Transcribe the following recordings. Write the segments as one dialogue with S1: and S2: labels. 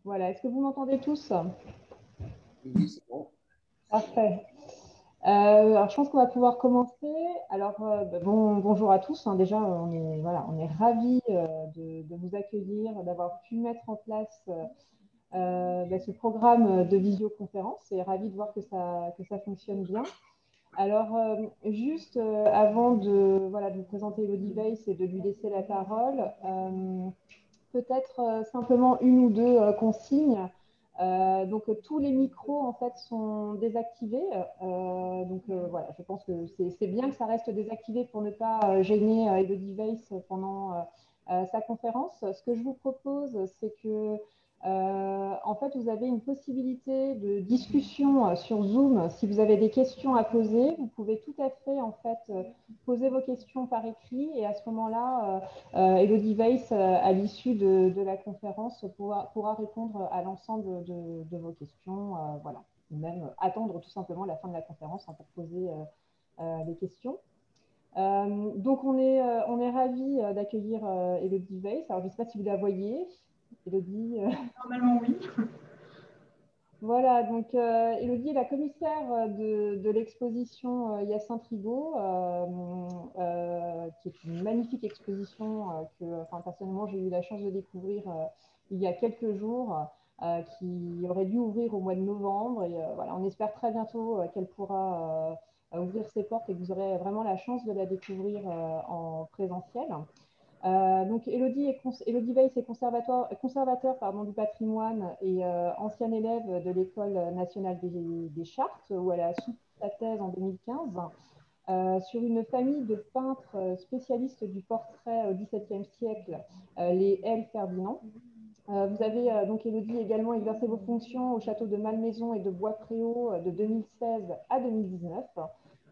S1: Voilà, est-ce que vous m'entendez tous?
S2: Oui, c'est bon.
S1: Parfait. Alors, je pense qu'on va pouvoir commencer. Alors, bonjour à tous, hein. Déjà, on est ravis de vous accueillir, d'avoir pu mettre en place ce programme de visioconférence et ravis de voir que ça fonctionne bien. Alors, juste avant de vous présenter Elodie Weiss et de lui laisser la parole, peut-être simplement une ou deux consignes. Tous les micros en fait sont désactivés. Voilà, je pense que c'est bien que ça reste désactivé pour ne pas gêner Elodie Weiss pendant sa conférence. Ce que je vous propose, c'est que en fait, vous avez une possibilité de discussion sur Zoom. Si vous avez des questions à poser, vous pouvez tout à fait en fait poser vos questions par écrit et à ce moment-là, Elodie Weiss, à l'issue de la conférence, pourra répondre à l'ensemble de vos questions. Voilà. Ou même attendre tout simplement la fin de la conférence, hein, pour poser les questions. On est ravis d'accueillir Elodie Weiss. Alors, je ne sais pas si vous la voyez. Elodie,
S3: Normalement, oui.
S1: voilà, donc Elodie est la commissaire de l'exposition Hyacinthe Rigaud, qui est une magnifique exposition personnellement, j'ai eu la chance de découvrir il y a quelques jours, qui aurait dû ouvrir au mois de novembre. Et voilà, on espère très bientôt qu'elle pourra ouvrir ses portes et que vous aurez vraiment la chance de la découvrir en présentiel. Elodie Weiss est conservateur du patrimoine et ancienne élève de l'École nationale des Chartes, où elle a soutenu sa thèse en 2015 sur une famille de peintres spécialistes du portrait au XVIIe siècle, les L. Ferdinand. Vous avez donc, Elodie, également exercé vos fonctions au château de Malmaison et de Bois-Préau de 2016 à 2019.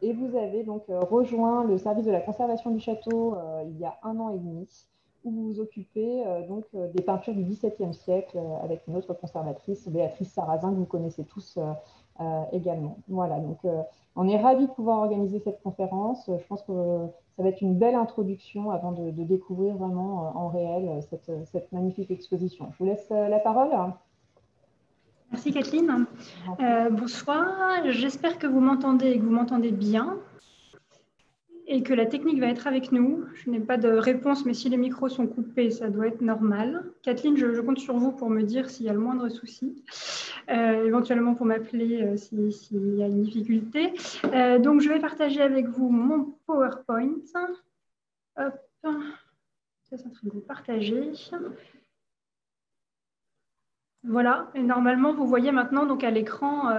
S1: Et vous avez donc rejoint le service de la conservation du château il y a 1 an et demi, où vous vous occupez des peintures du XVIIe siècle avec une autre conservatrice, Béatrice Sarrazin, que vous connaissez tous également. Voilà, donc on est ravis de pouvoir organiser cette conférence. Je pense que ça va être une belle introduction avant de découvrir vraiment en réel cette magnifique exposition. Je vous laisse la parole.
S3: Merci Kathleen. Bonsoir, j'espère que vous m'entendez et que vous m'entendez bien et que la technique va être avec nous. Je n'ai pas de réponse, mais si les micros sont coupés, ça doit être normal. Kathleen, je compte sur vous pour me dire s'il y a le moindre souci, éventuellement pour m'appeler s'il y a une difficulté. Donc, je vais partager avec vous mon PowerPoint. Hop, ça c'est très bien partagé. Voilà, et normalement, vous voyez maintenant donc, à l'écran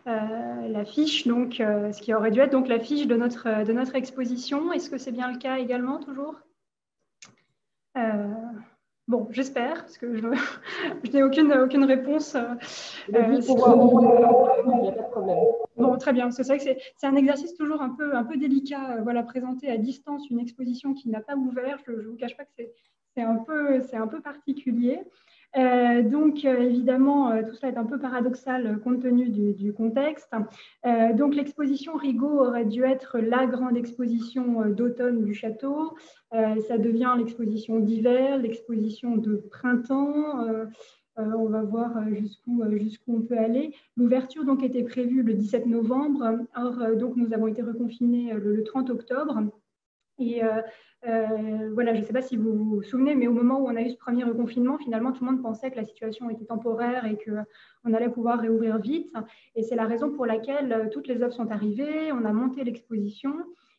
S3: la fiche, donc, ce qui aurait dû être donc, la fiche de notre exposition. Est-ce que c'est bien le cas également, toujours? Bon, j'espère, parce que je n'ai aucune réponse.
S1: Il n'y a pas de problème.
S3: Bon, très bien, parce que c'est vrai que c'est un exercice toujours un peu délicat, voilà, présenter à distance une exposition qui n'a pas ouvert. Je ne vous cache pas que c'est un peu particulier. Évidemment, tout cela est un peu paradoxal compte tenu du contexte. Donc, l'exposition Rigaud aurait dû être la grande exposition d'automne du château. Ça devient l'exposition d'hiver, l'exposition de printemps. On va voir jusqu'où on peut aller. L'ouverture donc était prévue le 17 novembre. Or, donc, nous avons été reconfinés le 30 octobre. Et voilà, je ne sais pas si vous vous souvenez, mais au moment où on a eu ce premier reconfinement, finalement, tout le monde pensait que la situation était temporaire et qu'on allait pouvoir réouvrir vite. Et c'est la raison pour laquelle toutes les œuvres sont arrivées. On a monté l'exposition.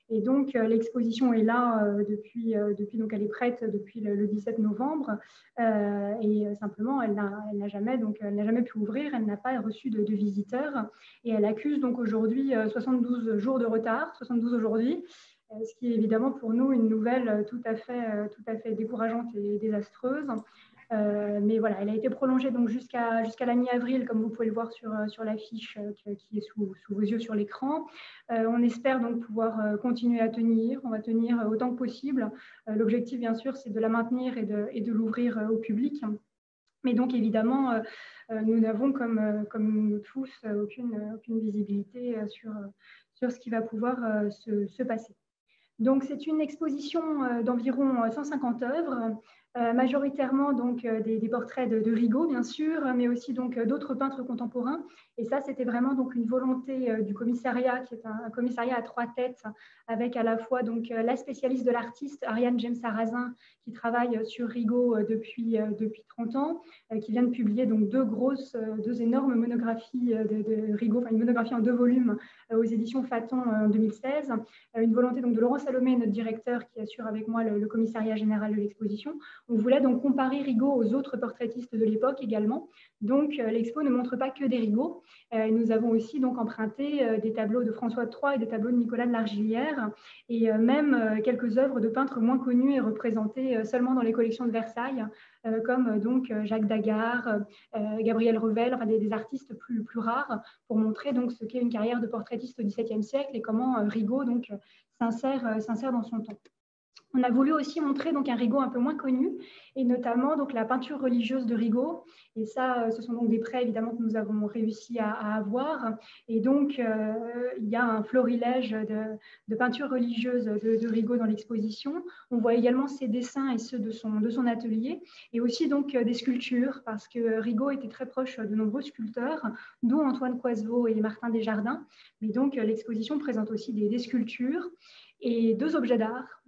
S3: Et donc, l'exposition est là depuis donc elle est prête depuis le 17 novembre. Et simplement, elle n'a jamais pu ouvrir. Elle n'a pas reçu de visiteurs. Et elle accuse donc aujourd'hui 72 jours de retard, 72 aujourd'hui. Ce qui est évidemment pour nous une nouvelle tout à fait décourageante et désastreuse. Mais voilà, elle a été prolongée donc jusqu'à la mi-avril, comme vous pouvez le voir sur l'affiche qui est sous vos yeux sur l'écran. On espère donc pouvoir continuer à tenir. On va tenir autant que possible. L'objectif, bien sûr, c'est de la maintenir et de l'ouvrir au public. Mais donc, évidemment, nous n'avons comme tous aucune visibilité sur ce qui va pouvoir se passer. Donc, c'est une exposition d'environ 150 œuvres. majoritairement donc des portraits de Rigaud, bien sûr, mais aussi donc d'autres peintres contemporains. Et ça, c'était vraiment donc une volonté du commissariat, qui est un commissariat à 3 têtes, avec à la fois donc la spécialiste de l'artiste, Ariane James Sarrazin, qui travaille sur Rigaud depuis 30 ans, qui vient de publier donc deux énormes monographies de Rigaud, enfin une monographie en 2 volumes aux éditions Faton en 2016. Une volonté donc de Laurent Salomé, notre directeur, qui assure avec moi le commissariat général de l'exposition. On voulait donc comparer Rigaud aux autres portraitistes de l'époque également. Donc l'expo ne montre pas que des Rigaud. Nous avons aussi donc emprunté des tableaux de François de Troyes et des tableaux de Nicolas de Largillière, et même quelques œuvres de peintres moins connus et représentées seulement dans les collections de Versailles, comme donc Jacques Dagard, Gabriel Revel, enfin des artistes plus rares, pour montrer donc ce qu'est une carrière de portraitiste au XVIIe siècle et comment Rigaud donc s'insère dans son temps. On a voulu aussi montrer donc un Rigaud un peu moins connu, et notamment donc la peinture religieuse de Rigaud. Et ça, ce sont donc des prêts évidemment que nous avons réussi à avoir. Et donc, il y a un florilège de peintures religieuses de Rigaud dans l'exposition. On voit également ses dessins et ceux de son atelier, et aussi donc des sculptures, parce que Rigaud était très proche de nombreux sculpteurs, dont Antoine Coisevaux et Martin Desjardins. Mais donc, l'exposition présente aussi des sculptures et 2 objets d'art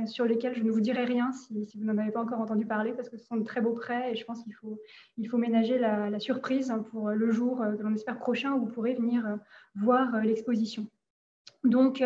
S3: sur lesquels je ne vous dirai rien si vous n'en avez pas encore entendu parler, parce que ce sont de très beaux prêts, et je pense qu'il faut ménager la surprise pour le jour que l'on espère prochain où vous pourrez venir voir l'exposition. Donc,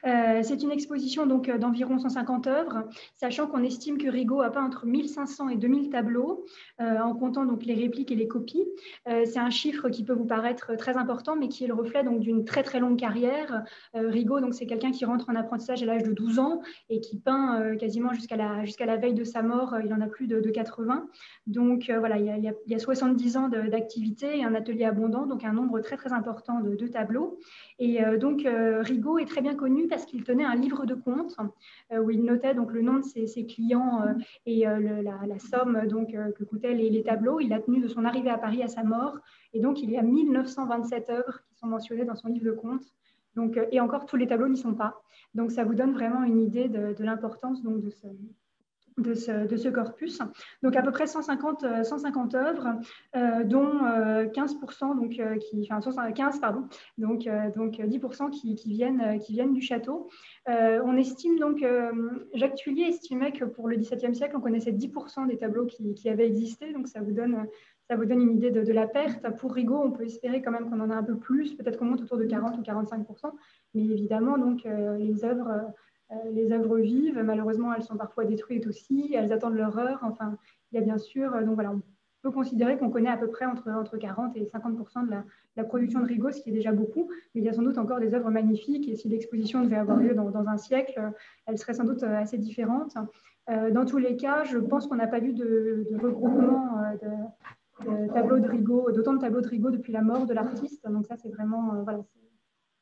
S3: c'est une exposition d'environ 150 œuvres, sachant qu'on estime que Rigaud a peint entre 1500 et 2000 tableaux, en comptant donc les répliques et les copies. C'est un chiffre qui peut vous paraître très important, mais qui est le reflet d'une très très longue carrière. Rigaud, c'est quelqu'un qui rentre en apprentissage à l'âge de 12 ans et qui peint quasiment jusqu'à la veille de sa mort. Il en a plus de 80. Donc voilà, il y a 70 ans d'activité et un atelier abondant, donc un nombre très très important de tableaux. Et donc Rigaud est très bien connu parce qu'il tenait un livre de comptes où il notait donc le nom de ses clients et la somme que coûtaient les tableaux. Il l'a tenu de son arrivée à Paris à sa mort, et donc il y a 1927 œuvres qui sont mentionnées dans son livre de comptes. Donc, et encore, tous les tableaux n'y sont pas. Donc ça vous donne vraiment une idée de l'importance de ce corpus. Donc à peu près 150 œuvres, dont 15%, enfin 15, pardon, donc 10% qui viennent du château. On estime donc, Jacques Thuillier estimait que pour le XVIIe siècle, on connaissait 10% des tableaux qui avaient existé, donc ça vous donne une idée de la perte. Pour Rigaud, on peut espérer quand même qu'on en a un peu plus, peut-être qu'on monte autour de 40 ou 45%, mais évidemment, donc, les œuvres vivent, malheureusement, elles sont parfois détruites aussi, elles attendent leur heure. Enfin, il y a bien sûr, donc voilà, on peut considérer qu'on connaît à peu près entre 40 et 50% de la production de Rigaud, ce qui est déjà beaucoup, mais il y a sans doute encore des œuvres magnifiques, et si l'exposition devait avoir lieu dans un siècle, elle serait sans doute assez différente. Dans tous les cas, je pense qu'on n'a pas vu de regroupement d'autant de tableaux de Rigaud depuis la mort de l'artiste, donc ça c'est vraiment, voilà,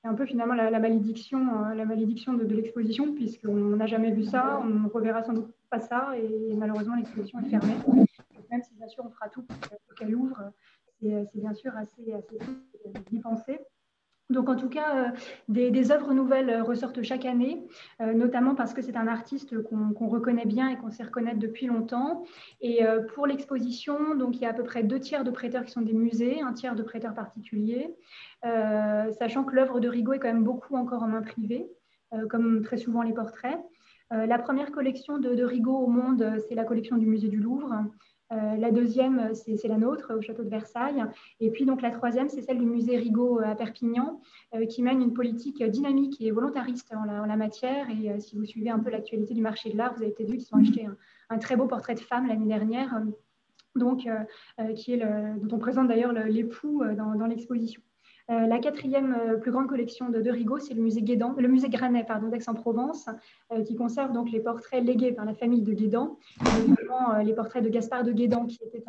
S3: c'est un peu finalement la malédiction de l'exposition, puisqu'on n'a jamais vu ça, on ne reverra sans doute pas ça, et malheureusement l'exposition est fermée. Même si bien sûr on fera tout pour qu'elle ouvre, c'est bien sûr assez d'y penser. Donc en tout cas, des œuvres nouvelles ressortent chaque année, notamment parce que c'est un artiste qu'on reconnaît bien et qu'on sait reconnaître depuis longtemps. Et pour l'exposition, donc il y a à peu près 2 tiers de prêteurs qui sont des musées, 1 tiers de prêteurs particuliers, sachant que l'œuvre de Rigaud est quand même beaucoup encore en main privée, comme très souvent les portraits. La première collection de Rigaud au monde, c'est la collection du musée du Louvre. La deuxième, c'est la nôtre au château de Versailles. Et puis donc la troisième, c'est celle du musée Rigaud à Perpignan, qui mène une politique dynamique et volontariste en la matière. Et si vous suivez un peu l'actualité du marché de l'art, vous avez peut-être vu qu'ils ont acheté un très beau portrait de femme l'année dernière, dont on présente d'ailleurs l'époux dans l'exposition. La 4e plus grande collection de Rigaud, c'est le musée Granet d'Aix-en-Provence, qui conserve donc les portraits légués par la famille de Guédan, notamment les portraits de Gaspard de Guédan, qui était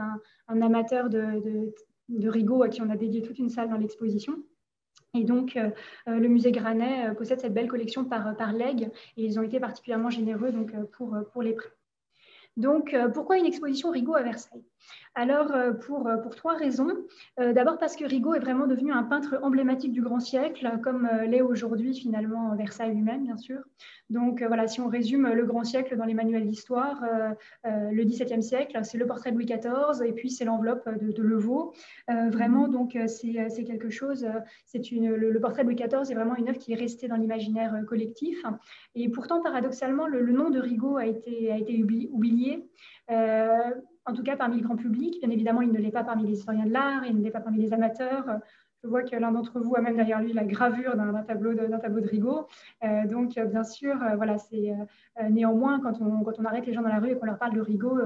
S3: un amateur de Rigaud, à qui on a dédié toute une salle dans l'exposition. Et donc, le musée Granet possède cette belle collection par legs, et ils ont été particulièrement généreux donc, pour les prêts. Donc, pourquoi une exposition Rigaud à Versailles? Alors, pour trois raisons. D'abord parce que Rigaud est vraiment devenu un peintre emblématique du grand siècle, comme l'est aujourd'hui finalement Versailles lui-même, bien sûr. Donc, voilà, si on résume le grand siècle dans les manuels d'histoire, le XVIIe siècle, c'est le portrait de Louis XIV et puis c'est l'enveloppe de Levaux. Vraiment, donc, c'est quelque chose, le portrait de Louis XIV est vraiment une œuvre qui est restée dans l'imaginaire collectif. Et pourtant, paradoxalement, le nom de Rigaud a été oublié. En tout cas parmi le grand public. Bien évidemment, il ne l'est pas parmi les historiens de l'art, il ne l'est pas parmi les amateurs. Je vois que l'un d'entre vous a même derrière lui la gravure d'un tableau de Rigaud. Donc, bien sûr, voilà, c'est néanmoins, quand on arrête les gens dans la rue et qu'on leur parle de Rigaud,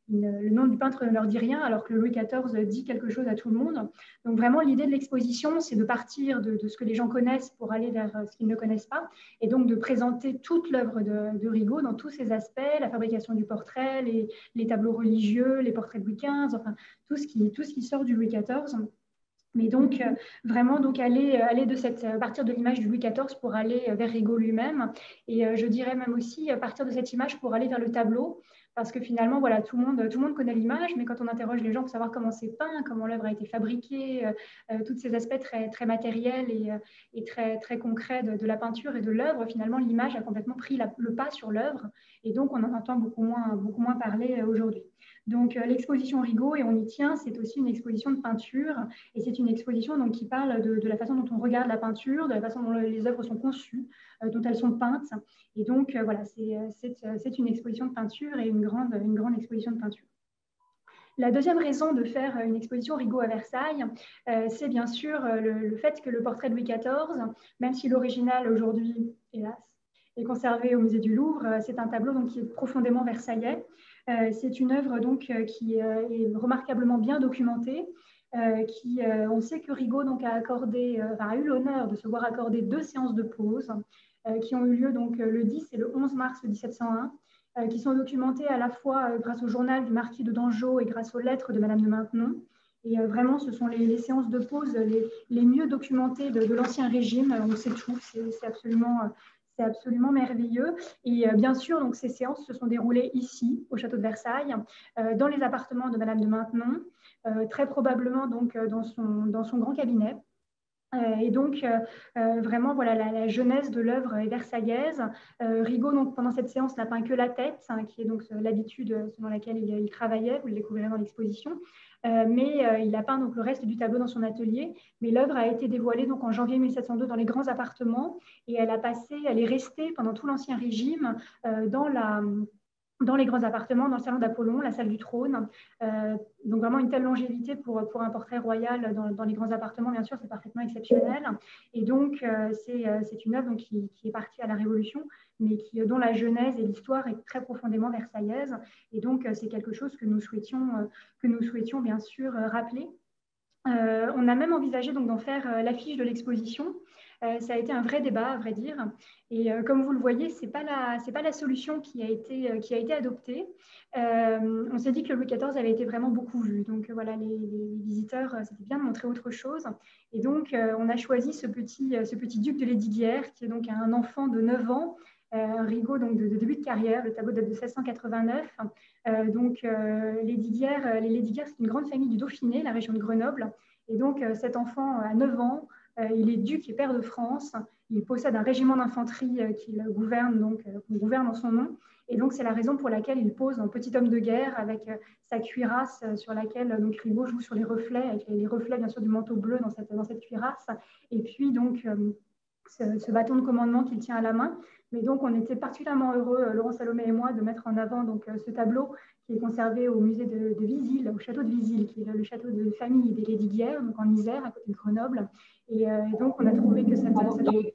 S3: le nom du peintre ne leur dit rien, alors que le Louis XIV dit quelque chose à tout le monde. Donc, vraiment, l'idée de l'exposition, c'est de partir de ce que les gens connaissent pour aller vers ce qu'ils ne connaissent pas, et donc de présenter toute l'œuvre de Rigaud dans tous ses aspects, la fabrication du portrait, les tableaux religieux, les portraits de Louis XV, enfin, tout ce qui sort du Louis XIV. Mais donc, vraiment, donc partir de l'image du Louis XIV pour aller vers Rigaud lui-même. Et je dirais même aussi partir de cette image pour aller vers le tableau. Parce que finalement, voilà, tout le monde connaît l'image, mais quand on interroge les gens pour savoir comment c'est peint, comment l'œuvre a été fabriquée, tous ces aspects très, très matériels et très, très concrets de la peinture et de l'œuvre, finalement, l'image a complètement pris le pas sur l'œuvre. Et donc, on en entend beaucoup moins parler aujourd'hui. Donc, l'exposition Rigaud, et on y tient, c'est aussi une exposition de peinture. Et c'est une exposition donc, qui parle de la façon dont on regarde la peinture, de la façon dont les œuvres sont conçues, dont elles sont peintes. Et donc, voilà, c'est une exposition de peinture et une grande exposition de peinture. La deuxième raison de faire une exposition Rigaud à Versailles, c'est bien sûr le fait que le portrait de Louis XIV, même si l'original aujourd'hui, hélas, est conservé au musée du Louvre, c'est un tableau donc, qui est profondément versaillais. C'est une œuvre donc, qui est remarquablement bien documentée. On sait que Rigaud donc, a eu l'honneur de se voir accorder 2 séances de pause qui ont eu lieu donc, le 10 et le 11 mars 1701, qui sont documentées à la fois grâce au journal du marquis de Dangeau et grâce aux lettres de Madame de Maintenon. Et vraiment, ce sont les séances de pause les mieux documentées de l'Ancien Régime. On sait tout, c'est absolument merveilleux. Et bien sûr, donc, ces séances se sont déroulées ici, au château de Versailles, dans les appartements de Madame de Maintenon, très probablement donc, dans son grand cabinet. Et donc, vraiment, voilà, la genèse de l'œuvre est versaillaise. Rigaud, donc, pendant cette séance, n'a peint que la tête, hein, qui est donc l'habitude selon laquelle il travaillait, vous le découvrirez dans l'exposition. Mais il a peint donc, le reste du tableau dans son atelier. Mais l'œuvre a été dévoilée donc, en janvier 1702 dans les grands appartements et elle est restée pendant tout l'Ancien Régime dans les grands appartements, dans le salon d'Apollon, la salle du trône. Donc vraiment une telle longévité pour un portrait royal dans les grands appartements, bien sûr, c'est parfaitement exceptionnel. Et donc, c'est une œuvre donc, qui est partie à la Révolution, mais dont la genèse et l'histoire est très profondément versaillaise. Et donc, c'est quelque chose que nous souhaitions bien sûr rappeler. On a même envisagé donc d'en faire l'affiche de l'exposition. Ça a été un vrai débat, à vrai dire. Et comme vous le voyez, ce n'est pas la solution qui a été adoptée. On s'est dit que le Louis XIV avait été vraiment beaucoup vu. Donc voilà, les visiteurs, c'était bien de montrer autre chose. Et donc, on a choisi ce petit duc de Lesdiguières, qui est donc un enfant de 9 ans, un Rigaud donc, de début de carrière. Le tableau date de 1689. Les Lesdiguières, c'est une grande famille du Dauphiné, la région de Grenoble. Et donc, cet enfant a 9 ans. Il est duc et pair de France. Il possède un régiment d'infanterie qu'il gouverne en son nom. Et donc, c'est la raison pour laquelle il pose un petit homme de guerre avec sa cuirasse sur laquelle donc, Rigaud joue sur les reflets, avec les reflets bien sûr du manteau bleu dans cette cuirasse. Et puis, donc, ce bâton de commandement qu'il tient à la main. Mais donc, on était particulièrement heureux, Laurent Salomé et moi, de mettre en avant donc, ce tableau qui est conservé au musée de Visil, au château de Visil, qui est le château de famille des Lesdiguières, donc en Isère, à côté de Grenoble. Et donc, on a trouvé que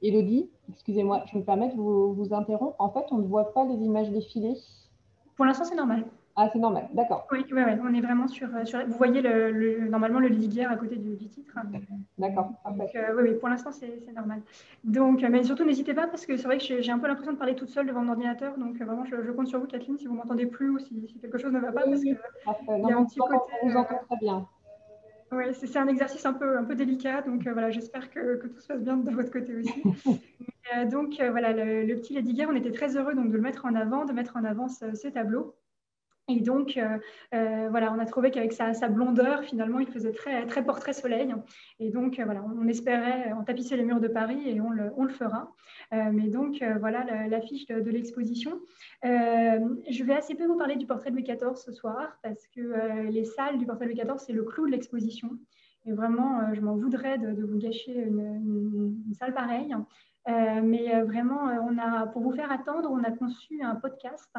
S1: Élodie, excusez-moi, je me permets de vous interrompre. En fait, on ne voit pas les images défiler.
S3: Pour l'instant, c'est normal.
S1: Ah, c'est normal, d'accord.
S3: Oui, on est vraiment sur vous voyez normalement le Lesdiguières à côté du titre.
S1: D'accord.
S3: Oui, pour l'instant, c'est normal. Donc, mais surtout, n'hésitez pas parce que c'est vrai que j'ai un peu l'impression de parler toute seule devant mon ordinateur. Donc, vraiment, je compte sur vous, Kathleen, si vous ne m'entendez plus ou si quelque chose ne va pas. Parce que
S1: il y a un petit côté. On vous entend très bien.
S3: Oui, c'est un exercice un peu délicat. Donc, voilà, j'espère que tout se passe bien de votre côté aussi. Donc, voilà, le petit Lesdiguières, on était très heureux donc, de le mettre en avant, de mettre en avant ce tableau. Et donc, voilà, on a trouvé qu'avec sa blondeur, finalement, il faisait très, très portrait soleil. Et donc, voilà, on espérait en tapisser les murs de Paris et on le fera. Mais donc, voilà l'affiche de l'exposition. Je vais assez peu vous parler du portrait de Louis XIV ce soir parce que les salles du portrait de Louis XIV, c'est le clou de l'exposition. Et vraiment, je m'en voudrais de vous gâcher une salle pareille. Mais vraiment, pour vous faire attendre, on a conçu un podcast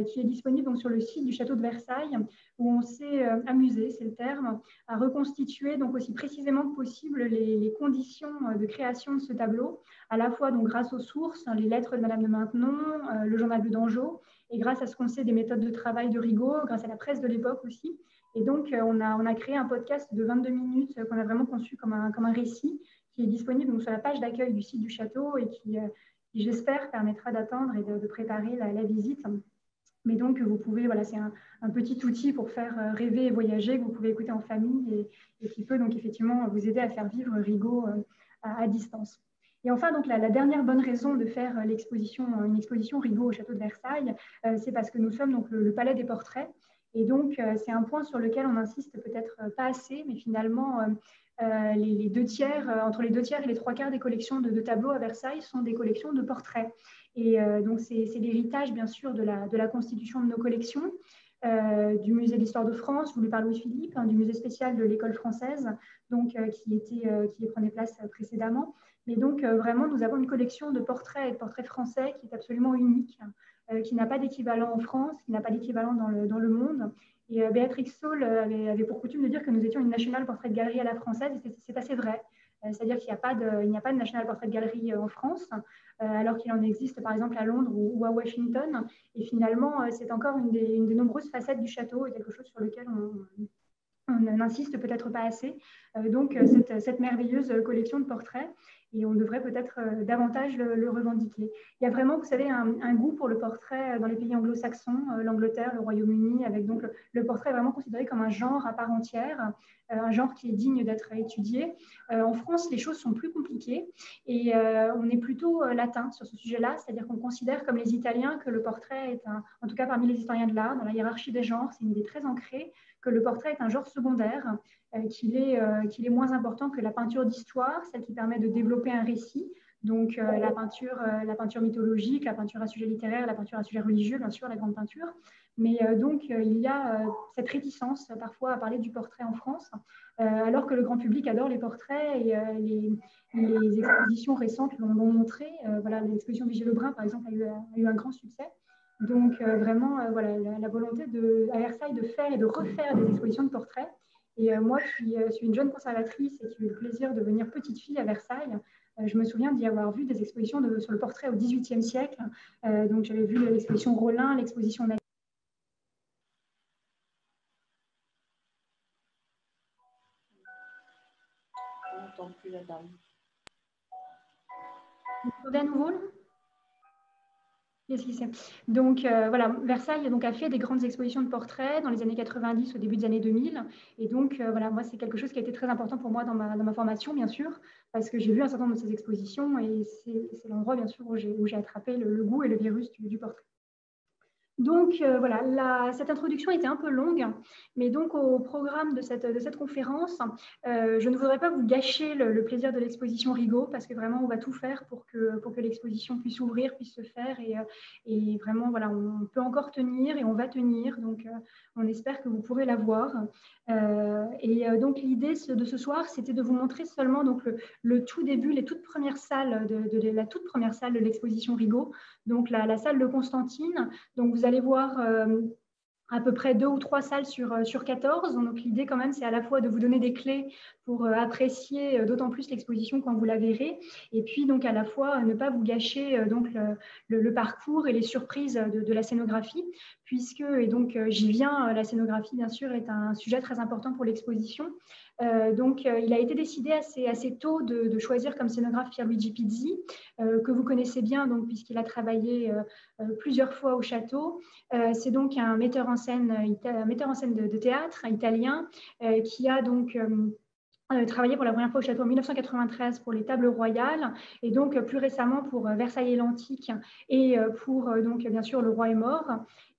S3: qui est disponible donc, sur le site du château de Versailles, où on s'est amusé, c'est le terme, à reconstituer donc, aussi précisément que possible les conditions de création de ce tableau, à la fois donc, grâce aux sources, les lettres de Madame de Maintenon, le journal de Dangeau, et grâce à ce qu'on sait des méthodes de travail de Rigaud, grâce à la presse de l'époque aussi. Et donc, on a créé un podcast de 22 minutes qu'on a vraiment conçu comme un récit, qui est disponible donc, sur la page d'accueil du site du château et qui j'espère, permettra d'attendre et de préparer la visite. Mais donc, vous pouvez, voilà, c'est un petit outil pour faire rêver et voyager que vous pouvez écouter en famille et qui peut donc effectivement vous aider à faire vivre Rigaud à distance. Et enfin, donc, la dernière bonne raison de faire une exposition Rigaud au château de Versailles, c'est parce que nous sommes donc le Palais des Portraits. Et donc, c'est un point sur lequel on insiste peut-être pas assez, mais finalement, les deux tiers, entre les 2 tiers et les 3 quarts des collections de tableaux à Versailles sont des collections de portraits. Et donc, c'est l'héritage, bien sûr, de la constitution de nos collections, du musée d'histoire de France, voulu par Louis-Philippe, du musée spécial de l'école française, donc, qui prenait place précédemment. Mais donc, vraiment, nous avons une collection de portraits et de portraits français qui est absolument unique, qui n'a pas d'équivalent en France, qui n'a pas d'équivalent dans le monde. Et Béatrix Saul avait pour coutume de dire que nous étions une National Portrait Gallery à la française, et c'est assez vrai. C'est-à-dire qu'il n'y a pas de National Portrait Gallery en France, alors qu'il en existe par exemple à Londres ou à Washington. Et finalement, c'est encore une des nombreuses facettes du château et quelque chose sur lequel on n'insiste peut-être pas assez. Donc, cette merveilleuse collection de portraits, et on devrait peut-être davantage le revendiquer. Il y a vraiment, vous savez, un goût pour le portrait dans les pays anglo-saxons, l'Angleterre, le Royaume-Uni, avec donc le portrait vraiment considéré comme un genre à part entière, un genre qui est digne d'être étudié. En France, les choses sont plus compliquées et on est plutôt latin sur ce sujet-là, c'est-à-dire qu'on considère comme les Italiens que le portrait est en tout cas parmi les historiens de l'art, dans la hiérarchie des genres, c'est une idée très ancrée, que le portrait est un genre secondaire, qu'il est moins important que la peinture d'histoire, celle qui permet de développer un récit. Donc la peinture mythologique, la peinture à sujet littéraire, la peinture à sujet religieux, bien sûr, la grande peinture. Mais donc il y a cette réticence parfois à parler du portrait en France, alors que le grand public adore les portraits et les expositions récentes l'ont montré. Voilà, l'exposition Vigée Lebrun, par exemple, a eu un grand succès. Donc vraiment, voilà, la volonté à Versailles de faire et de refaire des expositions de portraits. Et moi qui suis une jeune conservatrice et qui a eu le plaisir de venir petite fille à Versailles, je me souviens d'y avoir vu des expositions sur le portrait au XVIIIe siècle. Donc j'avais vu l'exposition Rollin, l'exposition Nature.
S4: On n'entend plus la dame.
S3: Vous entendez à nouveau là ? Donc voilà, Versailles donc, a fait des grandes expositions de portraits dans les années 90, au début des années 2000. Et donc voilà, moi c'est quelque chose qui a été très important pour moi dans ma formation, bien sûr, parce que j'ai vu un certain nombre de ces expositions et c'est l'endroit, bien sûr, où j'ai attrapé le goût et le virus du portrait. Donc voilà, cette introduction était un peu longue, mais donc au programme de cette conférence, je ne voudrais pas vous gâcher le plaisir de l'exposition Rigaud, parce que vraiment on va tout faire pour que l'exposition puisse ouvrir, puisse se faire, et vraiment voilà, on peut encore tenir et on va tenir, donc on espère que vous pourrez la voir. Donc l'idée de ce soir, c'était de vous montrer seulement donc le tout début, les toutes premières salles la toute première salle de l'exposition Rigaud, donc la salle de Constantine. Donc vous allez voir à peu près 2 ou 3 salles sur 14. Donc l'idée quand même, c'est à la fois de vous donner des clés pour apprécier d'autant plus l'exposition quand vous la verrez, et puis donc à la fois ne pas vous gâcher donc le parcours et les surprises de la scénographie, puisque, et donc j'y viens, la scénographie bien sûr est un sujet très important pour l'exposition. Donc il a été décidé assez tôt de choisir comme scénographe Pierluigi Pizzi, que vous connaissez bien donc, puisqu'il a travaillé plusieurs fois au château. C'est donc un metteur en scène de théâtre italien qui a donc travaillé pour la première fois au château en 1993 pour les tables royales et donc plus récemment pour Versailles et l'Antique et pour donc bien sûr Le Roi est mort.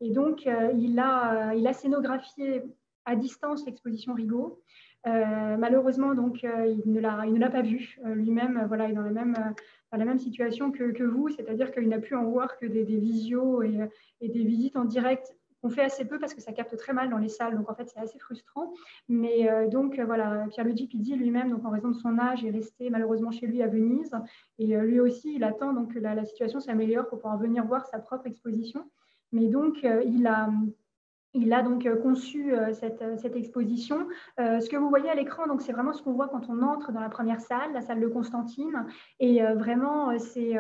S3: Et donc il a scénographié à distance l'exposition Rigaud. Malheureusement donc il ne l'a pas vue lui-même. Voilà, il est dans la même situation que vous, c'est-à-dire qu'il n'a pu en voir que des visios et des visites en direct. On fait assez peu parce que ça capte très mal dans les salles, donc en fait c'est assez frustrant. Mais donc voilà, Pierluigi Pizzi lui-même, donc en raison de son âge, est resté malheureusement chez lui à Venise. Et lui aussi, il attend donc que la situation s'améliore pour pouvoir venir voir sa propre exposition. Mais donc il a donc conçu cette exposition. Ce que vous voyez à l'écran, donc c'est vraiment ce qu'on voit quand on entre dans la première salle, la salle de Constantine. Et vraiment, c'est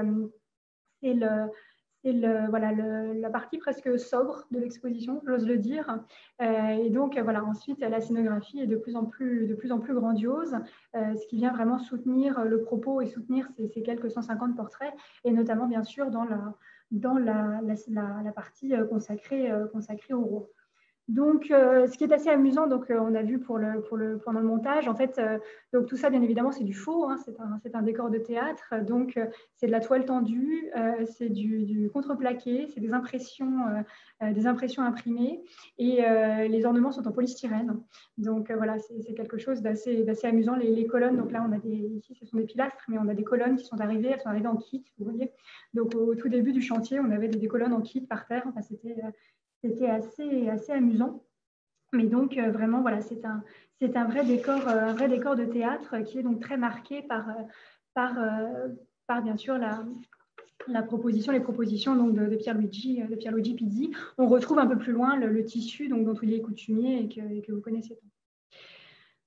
S3: voilà, la partie presque sobre de l'exposition, j'ose le dire. Et donc, voilà, ensuite, la scénographie est de plus en plus grandiose, ce qui vient vraiment soutenir le propos et soutenir ces quelques 150 portraits, et notamment, bien sûr, dans la partie consacrée au roi. Donc, ce qui est assez amusant, donc on a vu pendant le montage, en fait, donc tout ça, bien évidemment, c'est du faux, hein, c'est un décor de théâtre, donc c'est de la toile tendue, c'est du contreplaqué, c'est des impressions imprimées, et les ornements sont en polystyrène. Donc voilà, c'est quelque chose d'assez amusant. Les colonnes, donc là, ici, ce sont des pilastres, mais on a des colonnes qui sont arrivées, elles sont arrivées en kit, vous voyez. Donc au tout début du chantier, on avait des colonnes en kit par terre. Enfin, c'était assez amusant. Mais donc, vraiment, voilà, c'est un vrai décor de théâtre qui est donc très marqué par bien sûr, les propositions donc, de Pierluigi Pizzi. On retrouve un peu plus loin le tissu donc, dont il est coutumier et que vous connaissez tant.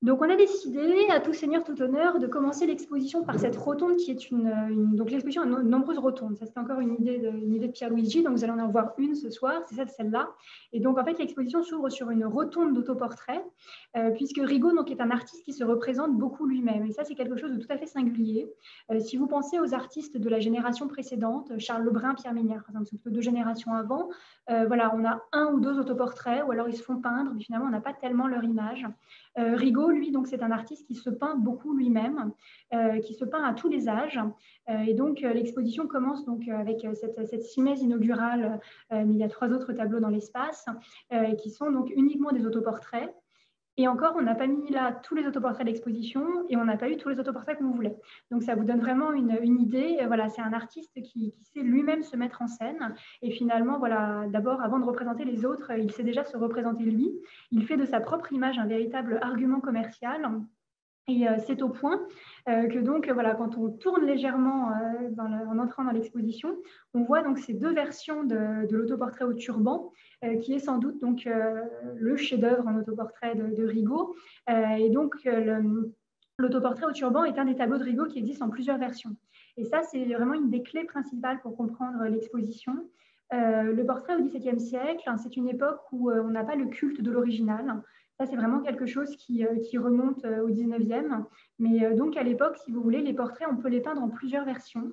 S3: Donc, on a décidé, à tout seigneur, tout honneur, de commencer l'exposition par cette rotonde qui est donc l'exposition a de nombreuses rotondes. Ça, c'était encore une idée de Pierluigi. Donc, vous allez en voir une ce soir, c'est celle-là. Et donc, en fait, l'exposition s'ouvre sur une rotonde d'autoportrait, puisque Rigaud donc, est un artiste qui se représente beaucoup lui-même. Et ça, c'est quelque chose de tout à fait singulier. Si vous pensez aux artistes de la génération précédente, Charles Lebrun, Pierre Mignard, par exemple, c'est plutôt 2 générations avant, voilà, on a 1 ou 2 autoportraits, ou alors ils se font peindre, mais finalement, on n'a pas tellement leur image. Rigaud, lui, donc, c'est un artiste qui se peint beaucoup lui-même, qui se peint à tous les âges. Et donc, l'exposition commence donc, avec cette simèse inaugurale, mais il y a 3 autres tableaux dans l'espace, qui sont donc uniquement des autoportraits. Et encore, on n'a pas mis là tous les autoportraits de l'exposition et on n'a pas eu tous les autoportraits qu'on voulait. Donc, ça vous donne vraiment une idée. Voilà, c'est un artiste qui sait lui-même se mettre en scène. Et finalement, voilà, d'abord, avant de représenter les autres, il sait déjà se représenter lui. Il fait de sa propre image un véritable argument commercial. Et c'est au point que donc, voilà, quand on tourne légèrement en entrant dans l'exposition, on voit donc ces 2 versions de l'autoportrait au turban, qui est sans doute donc, le chef-d'œuvre en autoportrait de Rigaud. Et donc, l'autoportrait au turban est un des tableaux de Rigaud qui existe en plusieurs versions. Et ça, c'est vraiment une des clés principales pour comprendre l'exposition. Le portrait au XVIIe siècle, hein, c'est une époque où on n'a pas le culte de l'original. Ça, c'est vraiment quelque chose qui remonte au 19e. Mais donc, à l'époque, si vous voulez, les portraits, on peut les peindre en plusieurs versions.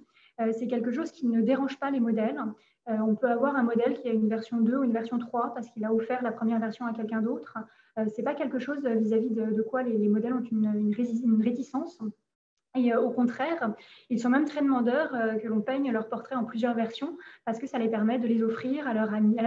S3: C'est quelque chose qui ne dérange pas les modèles. On peut avoir un modèle qui a une version 2 ou une version 3 parce qu'il a offert la première version à quelqu'un d'autre. Ce n'est pas quelque chose vis-à-vis de quoi les modèles ont une réticence. Et au contraire, ils sont même très demandeurs que l'on peigne leurs portraits en plusieurs versions parce que ça les permet de les offrir à leurs amis,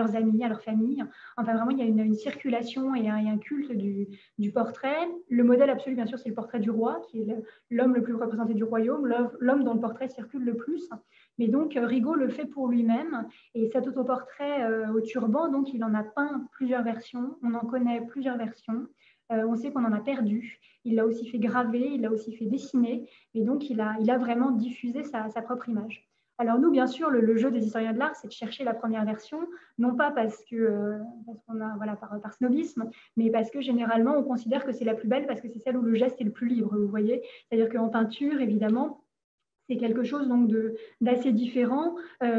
S3: à leur famille. Enfin, vraiment, il y a une circulation et un culte du portrait. Le modèle absolu, bien sûr, c'est le portrait du roi, qui est l'homme le plus représenté du royaume, l'homme dont le portrait circule le plus. Mais donc, Rigaud le fait pour lui-même. Et cet autoportrait au turban, donc, il en a peint plusieurs versions. On en connaît plusieurs versions. On sait qu'on en a perdu. Il l'a aussi fait graver, il l'a aussi fait dessiner. Et donc, il a vraiment diffusé sa propre image. Alors nous, bien sûr, le jeu des historiens de l'art, c'est de chercher la première version, non pas parce qu'on a, voilà, par snobisme, mais parce que généralement, on considère que c'est la plus belle parce que c'est celle où le geste est le plus libre, vous voyez. C'est-à-dire qu'en peinture, évidemment, c'est quelque chose donc d'assez différent.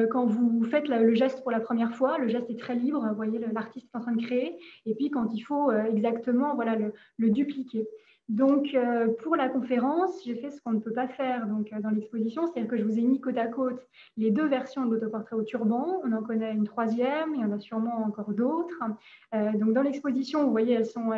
S3: Quand vous faites le geste pour la première fois, le geste est très libre, vous voyez, l'artiste est en train de créer, et puis quand il faut exactement voilà, le dupliquer. Donc, pour la conférence, j'ai fait ce qu'on ne peut pas faire donc, dans l'exposition, c'est-à-dire que je vous ai mis côte à côte les deux versions de l'autoportrait au turban. On en connaît une troisième, il y en a sûrement encore d'autres. Donc, dans l'exposition, vous voyez, elles sont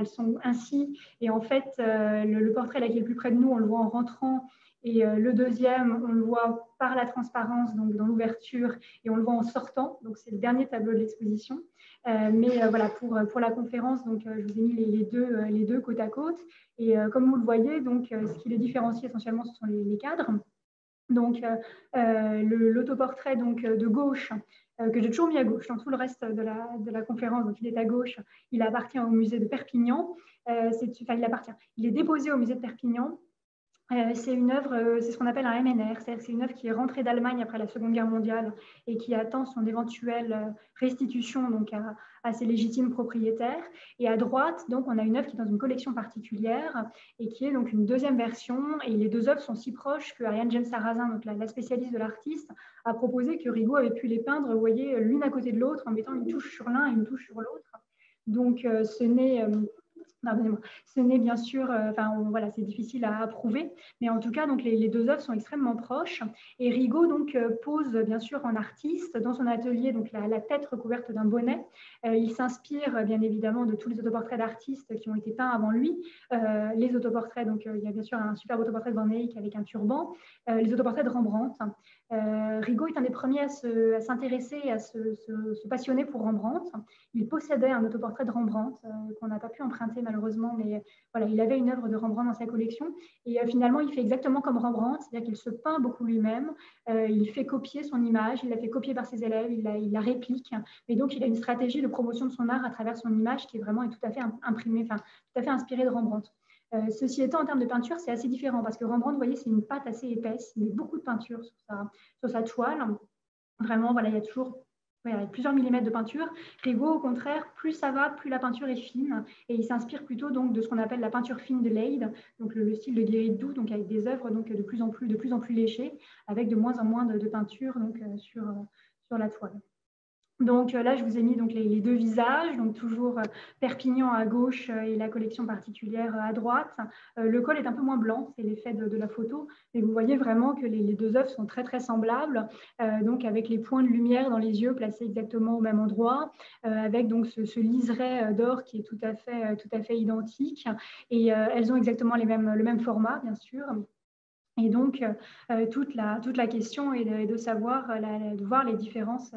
S3: ainsi. Et en fait, le portrait là, qui est le plus près de nous, on le voit en rentrant. Et le deuxième, on le voit par la transparence, donc dans l'ouverture, et on le voit en sortant. Donc, c'est le dernier tableau de l'exposition. Mais voilà, pour la conférence, donc, je vous ai mis les deux côte à côte. Et comme vous le voyez, donc, ce qui les différencie essentiellement, ce sont les cadres. Donc, l'autoportrait de gauche, que j'ai toujours mis à gauche dans tout le reste de la conférence, donc il est à gauche, il appartient au musée de Perpignan. Il est déposé au musée de Perpignan. C'est une œuvre, c'est ce qu'on appelle un MNR, c'est une œuvre qui est rentrée d'Allemagne après la Seconde Guerre mondiale et qui attend son éventuelle restitution donc à ses légitimes propriétaires. Et à droite, donc, on a une œuvre qui est dans une collection particulière et qui est donc une deuxième version. Et les deux œuvres sont si proches que Ariane James Sarrazin, donc la spécialiste de l'artiste, a proposé que Rigaud avait pu les peindre, vous voyez, l'une à côté de l'autre en mettant une touche sur l'un et une touche sur l'autre. Donc, ce n'est bien sûr, voilà, c'est difficile à prouver, mais en tout cas, donc, les deux œuvres sont extrêmement proches. Et Rigaud donc, pose bien sûr en artiste dans son atelier, donc la tête recouverte d'un bonnet. Il s'inspire bien évidemment de tous les autoportraits d'artistes qui ont été peints avant lui. Les autoportraits, donc il y a bien sûr un superbe autoportrait de Van Eyck avec un turban, les autoportraits de Rembrandt. Rigaud est un des premiers à s'intéresser, à se passionner pour Rembrandt. Il possédait un autoportrait de Rembrandt qu'on n'a pas pu emprunter malheureusement, mais voilà, il avait une œuvre de Rembrandt dans sa collection. Et finalement, il fait exactement comme Rembrandt, c'est-à-dire qu'il se peint beaucoup lui-même, il fait copier son image, il la fait copier par ses élèves, il la réplique. Et donc, il a une stratégie de promotion de son art à travers son image qui est vraiment tout à fait imprimée, tout à fait inspirée de Rembrandt. Ceci étant, en termes de peinture, c'est assez différent parce que Rembrandt, vous voyez, c'est une pâte assez épaisse, il met beaucoup de peinture sur sa toile. Vraiment, voilà, il y a toujours plusieurs millimètres de peinture. Rigaud, au contraire, plus ça va, plus la peinture est fine. Et il s'inspire plutôt donc, de ce qu'on appelle la peinture fine de Leyde, donc le style de Guéridou, donc avec des œuvres donc, de plus en plus léchées, avec de moins en moins de peinture donc, sur la toile. Donc là, je vous ai mis donc, les deux visages, donc toujours Perpignan à gauche et la collection particulière à droite. Le col est un peu moins blanc, c'est l'effet de la photo, mais vous voyez vraiment que les deux œuvres sont très très semblables, donc avec les points de lumière dans les yeux placés exactement au même endroit, avec donc ce liseré d'or qui est tout à fait identique, et elles ont exactement le même format, bien sûr. Et donc, toute la question est de savoir, de voir les différences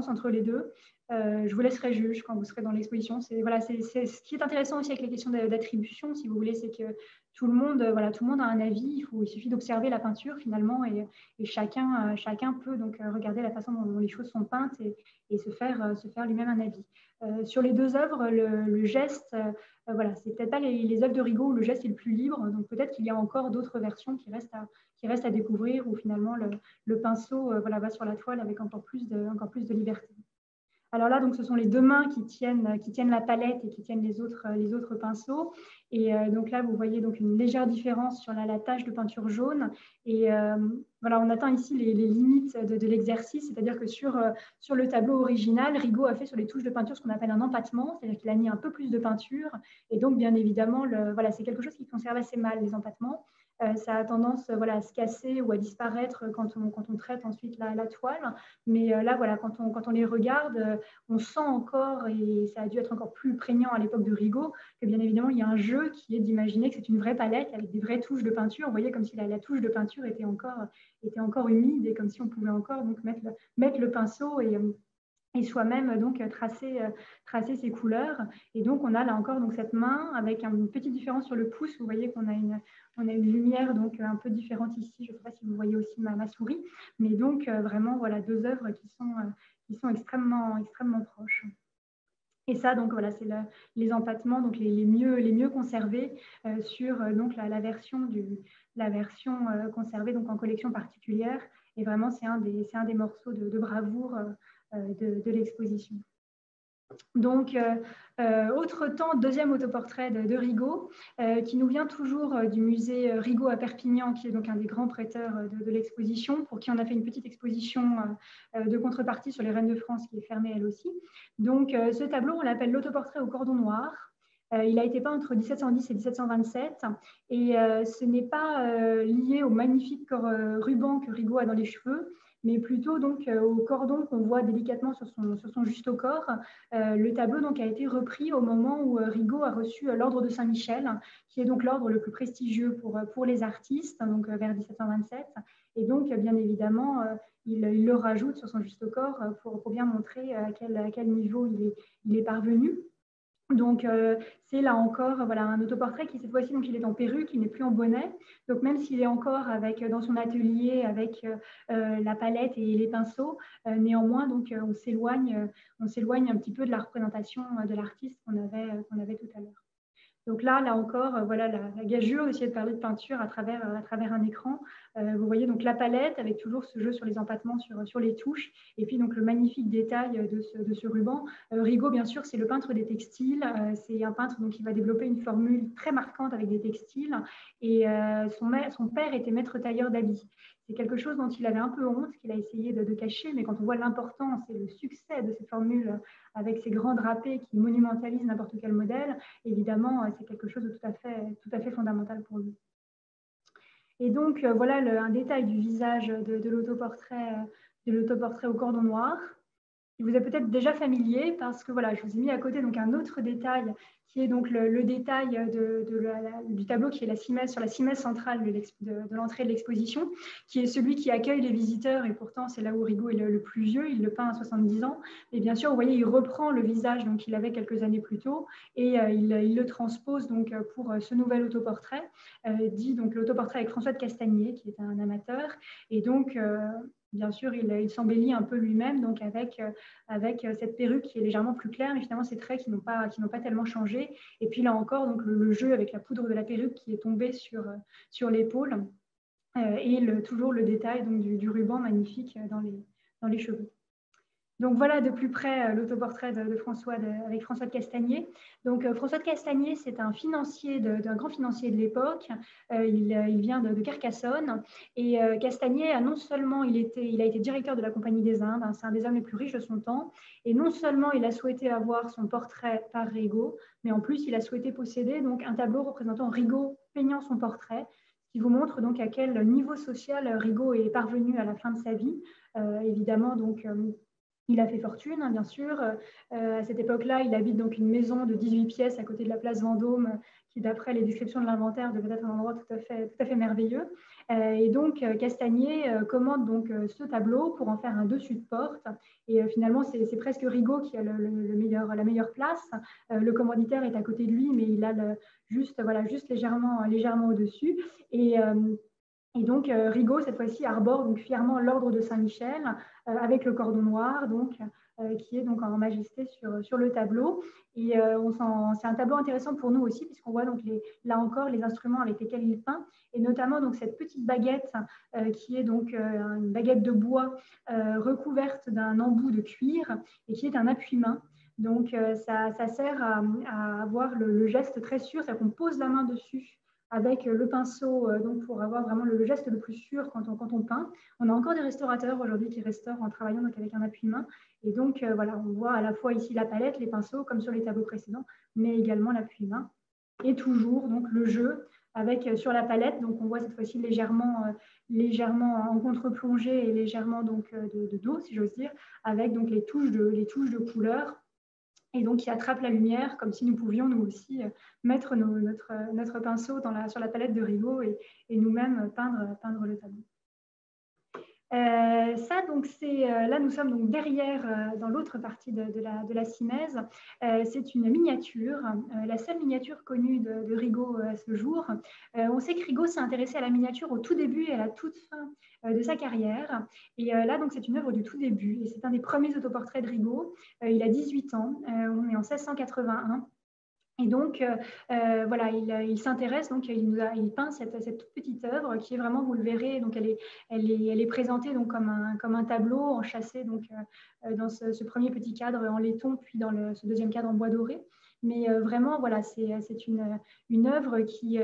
S3: entre les deux. Je vous laisserai juge quand vous serez dans l'exposition. Voilà, c'est ce qui est intéressant aussi avec les questions d'attribution, si vous voulez, c'est que tout le monde a un avis. Il suffit d'observer la peinture finalement, et chacun peut donc regarder la façon dont les choses sont peintes et se faire lui-même un avis. Sur les deux œuvres, le geste, voilà, c'est peut-être pas les œuvres de Rigaud où le geste est le plus libre, donc peut-être qu'il y a encore d'autres versions qui restent à découvrir, où finalement le pinceau va sur la toile avec encore plus de liberté. Alors là, donc, ce sont les deux mains qui tiennent la palette et qui tiennent les autres pinceaux. Et donc là, vous voyez donc une légère différence sur la tache de peinture jaune. Et voilà, on atteint ici les limites de l'exercice, c'est-à-dire que sur le tableau original, Rigaud a fait sur les touches de peinture ce qu'on appelle un empattement, c'est-à-dire qu'il a mis un peu plus de peinture. Et donc, bien évidemment, voilà, c'est quelque chose qui conserve assez mal, les empattements. Ça a tendance à se casser ou à disparaître quand on traite ensuite la toile. Mais là, voilà, quand on les regarde, on sent encore, et ça a dû être encore plus prégnant à l'époque de Rigaud, que bien évidemment, il y a un jeu qui est d'imaginer que c'est une vraie palette avec des vraies touches de peinture. Vous voyez, comme si la touche de peinture était encore humide et comme si on pouvait encore donc, mettre le pinceau et soi-même donc tracer ses couleurs. Et donc, on a là encore donc, cette main avec une petite différence sur le pouce. Vous voyez qu'on a une lumière donc, un peu différente ici. Je ne sais pas si vous voyez aussi ma souris. Mais donc, vraiment, voilà, deux œuvres qui sont extrêmement, extrêmement proches. Et ça, donc voilà, c'est les empattements donc les mieux conservés sur donc la version conservée donc en collection particulière. Et vraiment, c'est un des morceaux de bravoure de l'exposition. Donc, autre temps, deuxième autoportrait de Rigaud, qui nous vient toujours du musée Rigaud à Perpignan, qui est donc un des grands prêteurs de l'exposition, pour qui on a fait une petite exposition de contrepartie sur les Reines de France, qui est fermée elle aussi. Donc, ce tableau, on l'appelle l'autoportrait au cordon noir. Il a été peint entre 1710 et 1727 et ce n'est pas lié au magnifique ruban que Rigaud a dans les cheveux, mais plutôt donc au cordon qu'on voit délicatement sur son juste au corps. Le tableau donc a été repris au moment où Rigaud a reçu l'ordre de Saint-Michel, qui est donc l'ordre le plus prestigieux pour les artistes, donc vers 1727. Et donc, bien évidemment, il le rajoute sur son juste au corps pour bien montrer à quel niveau il est parvenu. Donc, c'est là encore voilà, un autoportrait qui, cette fois-ci, donc il est en perruque, il n'est plus en bonnet. Donc, même s'il est encore dans son atelier avec la palette et les pinceaux, néanmoins, donc, on s'éloigne un petit peu de la représentation de l'artiste qu'on avait tout à l'heure. Donc là encore, voilà la gageure d'essayer de parler de peinture à travers un écran. Vous voyez donc la palette avec toujours ce jeu sur les empattements, sur les touches, et puis donc le magnifique détail de ce ruban. Rigaud, bien sûr, c'est le peintre des textiles. C'est un peintre donc, qui va développer une formule très marquante avec des textiles. Et son père était maître tailleur d'habits. C'est quelque chose dont il avait un peu honte, qu'il a essayé de cacher, mais quand on voit l'importance et le succès de ces formules avec ces grands drapés qui monumentalisent n'importe quel modèle, évidemment, c'est quelque chose de tout à fait fondamental pour lui. Et donc, voilà un détail du visage de l'autoportrait au cordon noir. Il vous est peut-être déjà familier parce que voilà, je vous ai mis à côté donc un autre détail qui est donc le détail du tableau qui est la cimesse, sur la cimesse centrale de l'entrée de l'exposition, qui est celui qui accueille les visiteurs et pourtant c'est là où Rigaud est le plus vieux, il le peint à 70 ans. Et bien sûr, vous voyez, il reprend le visage qu'il avait quelques années plus tôt et il le transpose donc pour ce nouvel autoportrait, dit donc l'autoportrait avec François de Castagnier, qui est un amateur. Et donc, bien sûr, il s'embellit un peu lui-même donc avec cette perruque qui est légèrement plus claire, mais finalement ces traits qui n'ont pas tellement changé. Et puis là encore, donc le jeu avec la poudre de la perruque qui est tombée sur l'épaule et toujours le détail donc, du ruban magnifique dans les cheveux. Donc voilà de plus près l'autoportrait de François avec François de Castagnier. Donc François de Castagnier, c'est un grand financier de l'époque. Il vient de Carcassonne. Et Castagnier a non seulement il a été directeur de la Compagnie des Indes, c'est un des hommes les plus riches de son temps. Et non seulement il a souhaité avoir son portrait par Rigaud, mais en plus il a souhaité posséder donc un tableau représentant Rigaud peignant son portrait, qui vous montre donc à quel niveau social Rigaud est parvenu à la fin de sa vie. Évidemment donc il a fait fortune, hein, bien sûr. À cette époque-là, il habite donc une maison de 18 pièces à côté de la place Vendôme, qui, d'après les descriptions de l'inventaire, devait être un endroit tout à fait merveilleux. Et donc, Castagnier commande donc ce tableau pour en faire un dessus de porte. Et finalement, c'est presque Rigaud qui a la meilleure place. Le commanditaire est à côté de lui, mais il a juste légèrement au-dessus. Et donc, Rigaud, cette fois-ci, arbore donc fièrement l'ordre de Saint-Michel avec le cordon noir, donc, qui est donc en majesté sur le tableau. Et c'est un tableau intéressant pour nous aussi, puisqu'on voit donc là encore les instruments avec lesquels il peint, et notamment donc, cette petite baguette qui est donc une baguette de bois recouverte d'un embout de cuir et qui est un appuie-main. Donc, ça sert à avoir le geste très sûr, c'est-à-dire qu'on pose la main dessus avec le pinceau, donc pour avoir vraiment le geste le plus sûr quand on peint. On a encore des restaurateurs aujourd'hui qui restaurent en travaillant donc avec un appuie-main. Et donc, voilà, on voit à la fois ici la palette, les pinceaux, comme sur les tableaux précédents, mais également l'appui-main. Et toujours donc le jeu avec sur la palette, donc on voit cette fois-ci légèrement en contre-plongée et légèrement donc de dos, si j'ose dire, avec donc les touches de couleur. Et donc, qui attrape la lumière, comme si nous pouvions, nous aussi, mettre notre pinceau sur la palette de Rigaud et nous-mêmes peindre le tableau. Donc là, nous sommes donc derrière, dans l'autre partie de la Simèse. C'est une miniature, la seule miniature connue de Rigaud à ce jour. On sait que Rigaud s'est intéressé à la miniature au tout début et à la toute fin de sa carrière. Et là, donc, c'est une œuvre du tout début. Et c'est un des premiers autoportraits de Rigaud. Il a 18 ans. On est en 1681. Et donc, voilà, il s'intéresse, donc il peint cette toute petite œuvre qui est vraiment, vous le verrez, donc elle est présentée donc comme un tableau enchâssé donc, dans ce premier petit cadre en laiton, puis dans ce deuxième cadre en bois doré. Mais vraiment, voilà, c'est une œuvre qui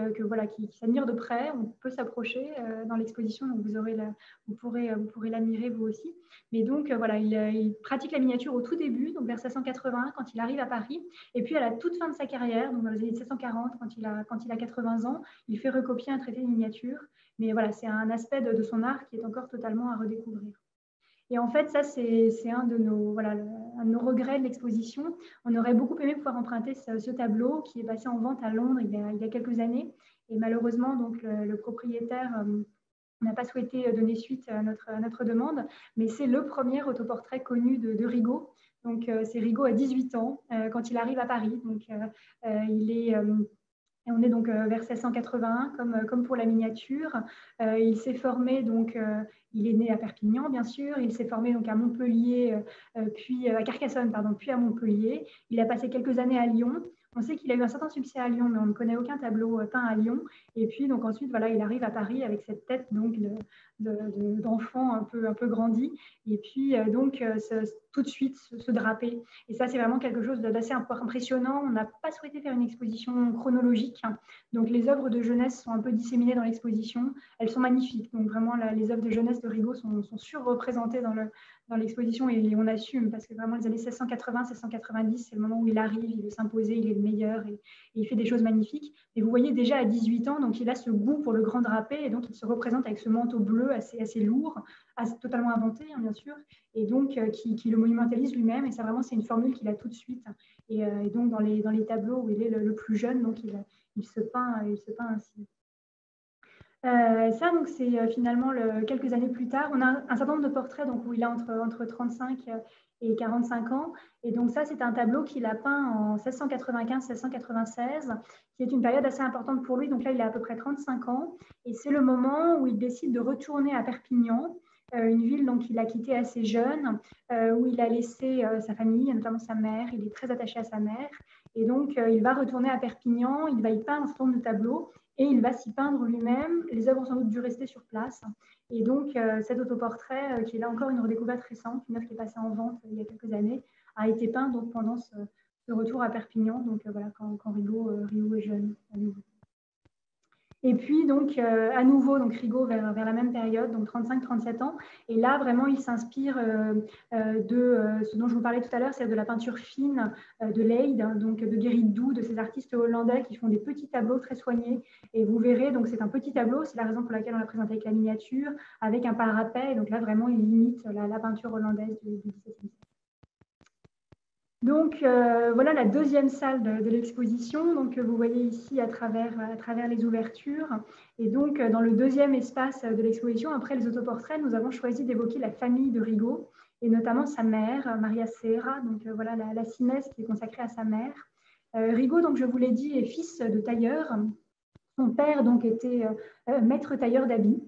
S3: s'admire de près. On peut s'approcher dans l'exposition, donc vous pourrez l'admirer vous aussi. Mais donc, voilà, il pratique la miniature au tout début, donc vers 1680, quand il arrive à Paris. Et puis, à la toute fin de sa carrière, donc dans les années 1640, quand il a 80 ans, il fait recopier un traité de miniature. Mais voilà, c'est un aspect de son art qui est encore totalement à redécouvrir. Et en fait, ça, c'est un de nos regrets de l'exposition. On aurait beaucoup aimé pouvoir emprunter ce tableau qui est passé en vente à Londres il y a quelques années. Et malheureusement, donc, le propriétaire n'a pas souhaité donner suite à notre demande. Mais c'est le premier autoportrait connu de Rigaud. Donc, c'est Rigaud à 18 ans quand il arrive à Paris. Donc, on est donc vers 1681, comme pour la miniature. Il s'est formé, donc, il est né à Perpignan, bien sûr. Il s'est formé donc à Montpellier, puis à Carcassonne, pardon, puis à Montpellier. Il a passé quelques années à Lyon. On sait qu'il a eu un certain succès à Lyon, mais on ne connaît aucun tableau peint à Lyon. Et puis, donc ensuite, voilà, il arrive à Paris avec cette tête donc d'enfant un peu grandi. Et puis, tout de suite, se draper. Et ça, c'est vraiment quelque chose d'assez impressionnant. On n'a pas souhaité faire une exposition chronologique. Donc, les œuvres de jeunesse sont un peu disséminées dans l'exposition. Elles sont magnifiques. Donc, vraiment, les œuvres de jeunesse de Rigaud sont surreprésentées dans l'exposition et on assume parce que vraiment, les années 1680, 1690, c'est le moment où il arrive, il veut s'imposer, il est le meilleur et il fait des choses magnifiques. Et vous voyez déjà à 18 ans, donc il a ce goût pour le grand drapé et donc il se représente avec ce manteau bleu assez lourd, totalement inventé, hein, bien sûr, et donc qui le monumentalise lui-même. Et ça, vraiment, c'est une formule qu'il a tout de suite. Et donc, dans les tableaux où il est le plus jeune, donc il se peint ainsi. Ça, donc, c'est finalement quelques années plus tard. On a un certain nombre de portraits donc, où il a entre 35 et 45 ans. Et donc, ça, c'est un tableau qu'il a peint en 1695-1696, qui est une période assez importante pour lui. Donc là, il a à peu près 35 ans. Et c'est le moment où il décide de retourner à Perpignan, une ville qu'il a quittée assez jeune, où il a laissé sa famille, notamment sa mère. Il est très attaché à sa mère. Et donc, il va retourner à Perpignan. Il va y peindre un certain nombre de tableaux. Et il va s'y peindre lui-même. Les œuvres ont sans doute dû rester sur place. Et donc, cet autoportrait, qui est là encore une redécouverte récente, une œuvre qui est passée en vente il y a quelques années, a été peint donc, pendant ce retour à Perpignan, donc voilà, quand Rigaud est jeune à nouveau. Et puis, donc, à nouveau, donc, Rigaud vers la même période, donc 35-37 ans. Et là, vraiment, il s'inspire de ce dont je vous parlais tout à l'heure, c'est de la peinture fine de Leyde, donc de Guéridou, de ces artistes hollandais qui font des petits tableaux très soignés. Et vous verrez, donc, c'est un petit tableau, c'est la raison pour laquelle on l'a présenté avec la miniature, avec un parapet. Et donc là, vraiment, il imite la peinture hollandaise du XVIIe siècle. Donc, voilà la deuxième salle de l'exposition. Donc, vous voyez ici à travers les ouvertures. Et donc, dans le deuxième espace de l'exposition, après les autoportraits, nous avons choisi d'évoquer la famille de Rigaud et notamment sa mère, Maria Serra. Donc, voilà la simesse qui est consacrée à sa mère. Rigaud, donc, je vous l'ai dit, est fils de tailleur. Son père, donc, était maître tailleur d'habits.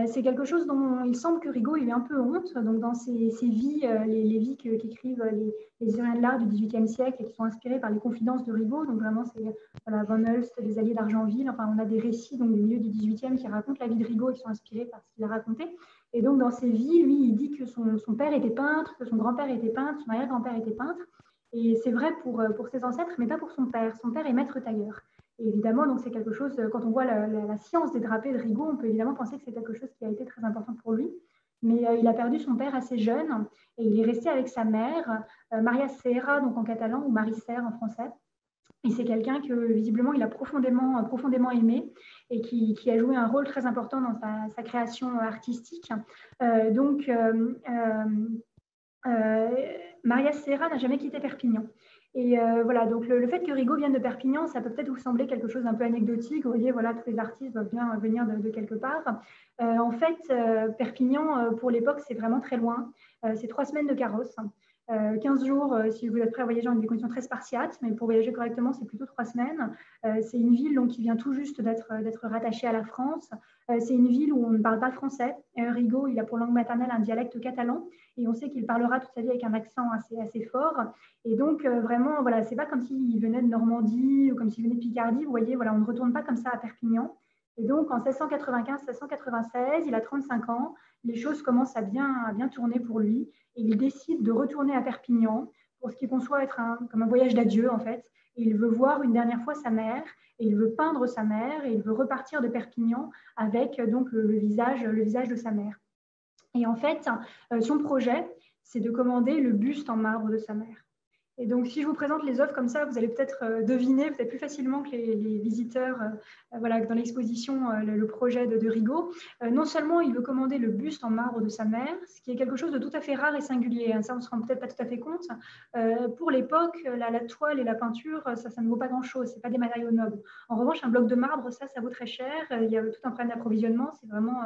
S3: C'est quelque chose dont il semble que Rigaud ait un peu honte. Donc, dans ses vies, les vies qu'écrivent les historiens de l'art du XVIIIe siècle et qui sont inspirés par les confidences de Rigaud. Donc, vraiment, c'est Van Hulst, les Alliés d'Argenville. Enfin, on a des récits donc, du milieu du XVIIIe qui racontent la vie de Rigaud et qui sont inspirés par ce qu'il a raconté. Et donc, dans ses vies, lui, il dit que son père était peintre, que son grand-père était peintre, son arrière-grand-père était peintre. Et c'est vrai pour ses ancêtres, mais pas pour son père. Son père est maître tailleur. Et évidemment, donc c'est quelque chose, quand on voit la science des drapés de Rigaud, on peut évidemment penser que c'est quelque chose qui a été très important pour lui. Mais il a perdu son père assez jeune et il est resté avec sa mère, Maria Serra, donc en catalan, ou Marie Serre en français. Et c'est quelqu'un que visiblement il a profondément aimé et qui a joué un rôle très important dans sa création artistique. Maria Serra n'a jamais quitté Perpignan. Et voilà, donc le fait que Rigaud vienne de Perpignan, ça peut peut-être vous sembler quelque chose d'un peu anecdotique. Vous voyez, voilà, tous les artistes doivent bien venir de quelque part. En fait, Perpignan, pour l'époque, c'est vraiment très loin. C'est 3 semaines de carrosse. 15 jours si vous êtes prêt à voyager dans des conditions très spartiates, mais pour voyager correctement, c'est plutôt 3 semaines. C'est une ville donc, qui vient tout juste d'être rattachée à la France. C'est une ville où on ne parle pas français. Rigaud, il a pour langue maternelle un dialecte catalan et on sait qu'il parlera toute sa vie avec un accent assez fort. Et donc, vraiment, voilà, c'est pas comme s'il venait de Normandie ou comme s'il venait de Picardie. Vous voyez, voilà, on ne retourne pas comme ça à Perpignan. Et donc, en 1695-1696, il a 35 ans. Les choses commencent à bien tourner pour lui. Et il décide de retourner à Perpignan pour ce qu'il conçoit être comme un voyage d'adieu, en fait. Et il veut voir une dernière fois sa mère, et il veut peindre sa mère, et il veut repartir de Perpignan avec donc le visage de sa mère. Et en fait, son projet, c'est de commander le buste en marbre de sa mère. Et donc, si je vous présente les œuvres comme ça, vous allez peut-être deviner peut-être plus facilement que les visiteurs voilà, dans l'exposition, le projet de Rigaud. Non seulement il veut commander le buste en marbre de sa mère, ce qui est quelque chose de tout à fait rare et singulier. Ça, on ne se rend peut-être pas tout à fait compte. Pour l'époque, la toile et la peinture, ça ne vaut pas grand-chose. Ce n'est pas des matériaux nobles. En revanche, un bloc de marbre, ça vaut très cher. Il y a tout un problème d'approvisionnement. C'est vraiment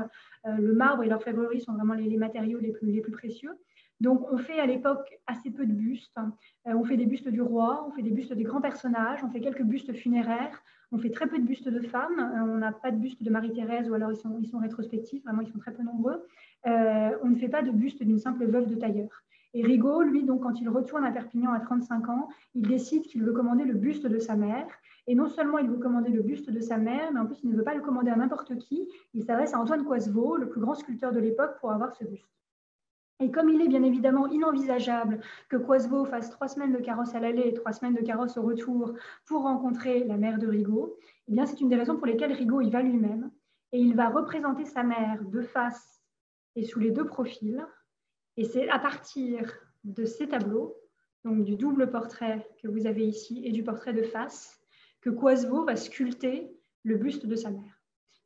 S3: le marbre et l'orfèvrerie sont vraiment les matériaux les plus précieux. Donc, on fait à l'époque assez peu de bustes. On fait des bustes du roi, on fait des bustes des grands personnages, on fait quelques bustes funéraires, on fait très peu de bustes de femmes. On n'a pas de buste de Marie-Thérèse ou alors ils sont rétrospectifs, vraiment ils sont très peu nombreux. On ne fait pas de buste d'une simple veuve de tailleur. Et Rigaud, lui, donc, quand il retourne à Perpignan à 35 ans, il décide qu'il veut commander le buste de sa mère. Et non seulement il veut commander le buste de sa mère, mais en plus il ne veut pas le commander à n'importe qui. Il s'adresse à Antoine Coisevaux, le plus grand sculpteur de l'époque, pour avoir ce buste. Et comme il est bien évidemment inenvisageable que Coisevaux fasse 3 semaines de carrosse à l'aller et 3 semaines de carrosse au retour pour rencontrer la mère de Rigaud, eh bien c'est une des raisons pour lesquelles Rigaud y va lui-même. Et il va représenter sa mère de face et sous les deux profils. Et c'est à partir de ces tableaux, donc du double portrait que vous avez ici et du portrait de face, que Coisevaux va sculpter le buste de sa mère.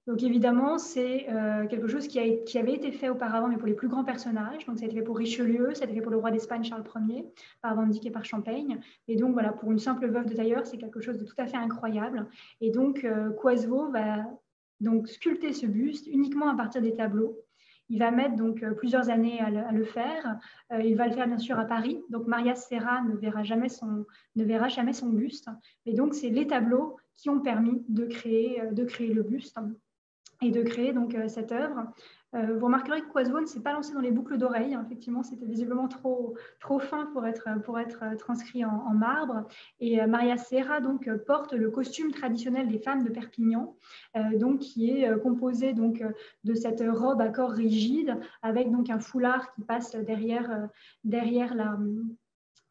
S3: Donc évidemment, c'est quelque chose qui avait été fait auparavant, mais pour les plus grands personnages. Donc ça a été fait pour Richelieu, ça a été fait pour le roi d'Espagne Charles Ier, par Van Dyck et par Champaigne. Et donc voilà, pour une simple veuve de tailleur, c'est quelque chose de tout à fait incroyable. Et donc Coisevaux va donc sculpter ce buste uniquement à partir des tableaux. Il va mettre donc plusieurs années à le faire. Il va le faire bien sûr à Paris. Donc Maria Serra ne verra jamais son buste. Mais donc c'est les tableaux qui ont permis de créer le buste et de créer donc cette œuvre. Vous remarquerez que Coisevaux ne s'est pas lancé dans les boucles d'oreilles. Effectivement, c'était visiblement trop fin pour être transcrit en marbre. Et Maria Serra donc, porte le costume traditionnel des femmes de Perpignan, donc, qui est composé donc, de cette robe à corps rigide avec donc, un foulard qui passe derrière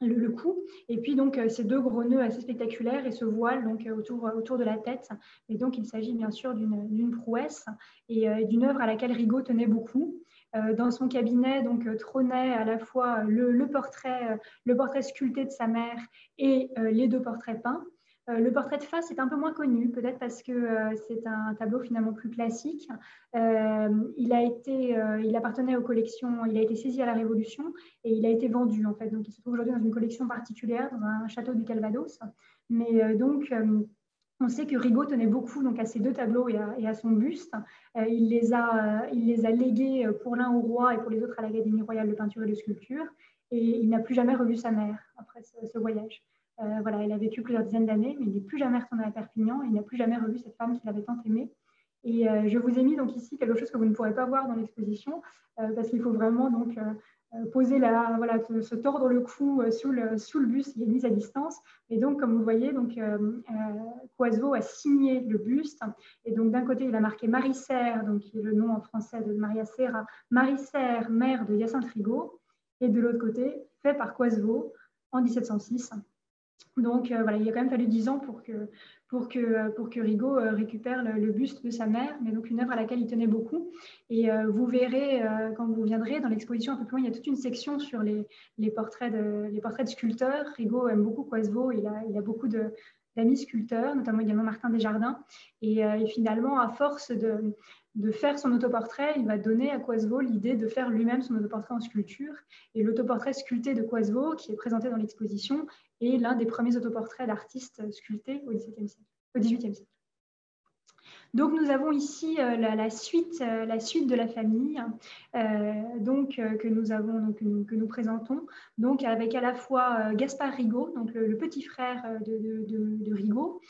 S3: le cou, et puis donc ces deux gros nœuds assez spectaculaires et ce voile donc autour de la tête. Et donc il s'agit bien sûr d'une prouesse et d'une œuvre à laquelle Rigaud tenait beaucoup. Dans son cabinet donc trônait à la fois le portrait sculpté de sa mère et les deux portraits peints. Le portrait de face est un peu moins connu, peut-être parce que c'est un tableau finalement plus classique. Il appartenait aux collections, il a été saisi à la Révolution et il a été vendu en fait. Donc il se trouve aujourd'hui dans une collection particulière, dans un château du Calvados. Mais on sait que Rigaud tenait beaucoup donc, à ces deux tableaux et à son buste. Il les a légués pour l'un au roi et pour les autres à l'Académie royale de peinture et de sculpture. Et il n'a plus jamais revu sa mère après ce voyage. Voilà, il a vécu plusieurs dizaines d'années, mais il n'est plus jamais retourné à Perpignan et il n'a plus jamais revu cette femme qu'il avait tant aimée. Et je vous ai mis donc ici quelque chose que vous ne pourrez pas voir dans l'exposition parce qu'il faut vraiment donc poser se tordre le cou sous le buste, il est mis à distance. Et donc, comme vous voyez, donc Coisevaux a signé le buste. Et donc, d'un côté, il a marqué Marie Serre, donc qui est le nom en français de Maria Serra, Marie Serre, mère de Hyacinthe Rigaud. Et de l'autre côté, fait par Coisevaux en 1706. Donc voilà, il a quand même fallu 10 ans pour que Rigaud récupère le buste de sa mère, mais donc une œuvre à laquelle il tenait beaucoup. Et vous verrez, quand vous viendrez dans l'exposition un peu plus loin, il y a toute une section sur les portraits de sculpteurs. Rigaud aime beaucoup Coisevaux, il a beaucoup d'amis sculpteurs, notamment également Martin Desjardins. Et finalement, à force de faire son autoportrait, il va donner à Coisevaux l'idée de faire lui-même son autoportrait en sculpture. Et l'autoportrait sculpté de Coisevaux, qui est présenté dans l'exposition, est l'un des premiers autoportraits d'artistes sculptés au XVIIIe siècle. Donc, nous avons ici la suite de la famille que nous présentons, donc avec à la fois Gaspard Rigaud, donc le petit frère de Rigaud,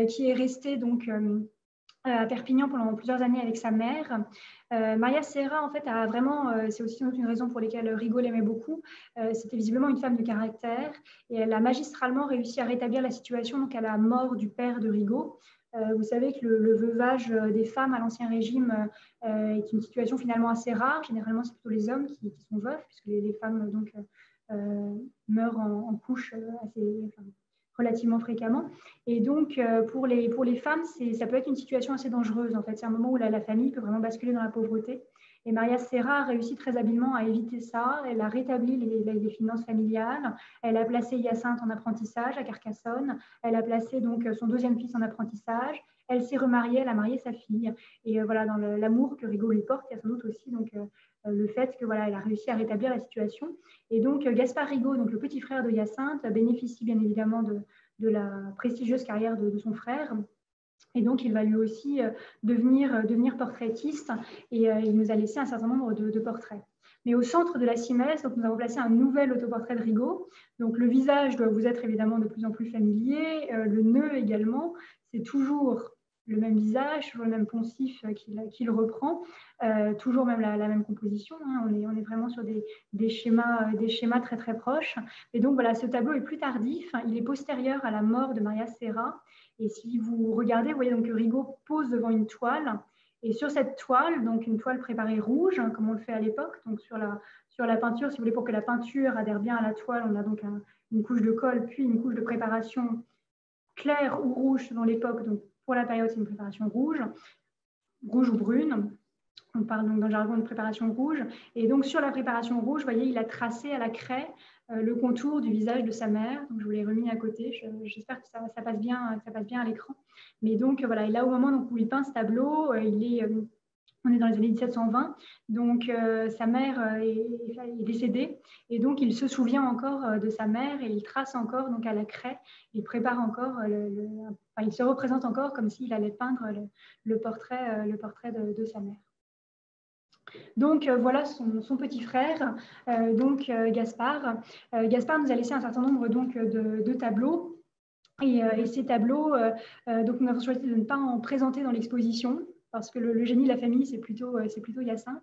S3: qui est resté donc à Perpignan pendant plusieurs années avec sa mère. Maria Serra, en fait, a vraiment, c'est aussi une raison pour laquelle Rigaud l'aimait beaucoup, c'était visiblement une femme de caractère et elle a magistralement réussi à rétablir la situation donc à la mort du père de Rigaud. Vous savez que le veuvage des femmes à l'Ancien Régime est une situation finalement assez rare. Généralement, c'est plutôt les hommes qui sont veufs, puisque les femmes donc, meurent en couches assez relativement fréquemment. Et donc, pour les femmes, ça peut être une situation assez dangereuse. En fait, c'est un moment où la famille peut vraiment basculer dans la pauvreté. Et Maria Serra a réussi très habilement à éviter ça. Elle a rétabli les finances familiales. Elle a placé Hyacinthe en apprentissage à Carcassonne. Elle a placé donc son deuxième fils en apprentissage. Elle s'est remariée, elle a marié sa fille. Et voilà, dans l'amour que Rigaud lui porte, il y a sans doute aussi donc, le fait que voilà, elle a réussi à rétablir la situation. Et donc, Gaspard Rigaud, donc le petit frère de Hyacinthe, bénéficie bien évidemment de la prestigieuse carrière de son frère. Et donc, il va lui aussi devenir portraitiste et il nous a laissé un certain nombre de portraits. Mais au centre de la Simès, donc, nous avons placé un nouvel autoportrait de Rigaud. Donc, le visage doit vous être évidemment de plus en plus familier, le nœud également. C'est toujours le même visage, toujours le même poncif qu'il reprend, toujours même la même composition. Hein. On est vraiment sur des schémas très très proches. Et donc, voilà, ce tableau est plus tardif. Il est postérieur à la mort de Maria Serra. Et si vous regardez, vous voyez donc que Rigaud pose devant une toile. Et sur cette toile, donc une toile préparée rouge, hein, comme on le fait à l'époque, donc sur la peinture, si vous voulez, pour que la peinture adhère bien à la toile, on a donc une couche de colle, puis une couche de préparation claire ou rouge selon l'époque. Donc pour la période, c'est une préparation rouge ou brune. On parle donc dans le jargon de préparation rouge. Et donc sur la préparation rouge, vous voyez, il a tracé à la craie le contour du visage de sa mère. Donc, je vous l'ai remis à côté. J'espère que ça passe bien à l'écran. Mais donc, voilà, et là, au moment où il peint ce tableau, on est dans les années 1720. Donc, sa mère est décédée. Et donc, il se souvient encore de sa mère et il trace encore donc, à la craie. Il prépare encore, il se représente encore comme s'il allait peindre le portrait de sa mère. Donc, voilà son petit frère, Gaspard. Gaspard nous a laissé un certain nombre donc, de tableaux. Et ces tableaux, donc nous avons choisi de ne pas en présenter dans l'exposition, parce que le génie de la famille, c'est plutôt Hyacinthe.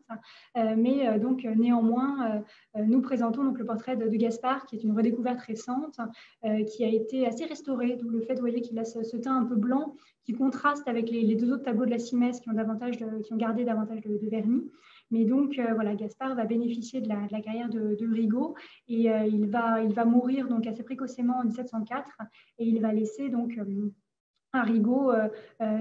S3: Mais donc, néanmoins, nous présentons donc, le portrait de Gaspard, qui est une redécouverte récente, qui a été assez restauré, d'où le fait, vous voyez, qu'il a ce teint un peu blanc, qui contraste avec les deux autres tableaux de la Simès qui ont gardé davantage de vernis. Mais donc, voilà, Gaspard va bénéficier de la carrière de Rigaud et il va mourir donc, assez précocement en 1704 et il va laisser donc, à Rigaud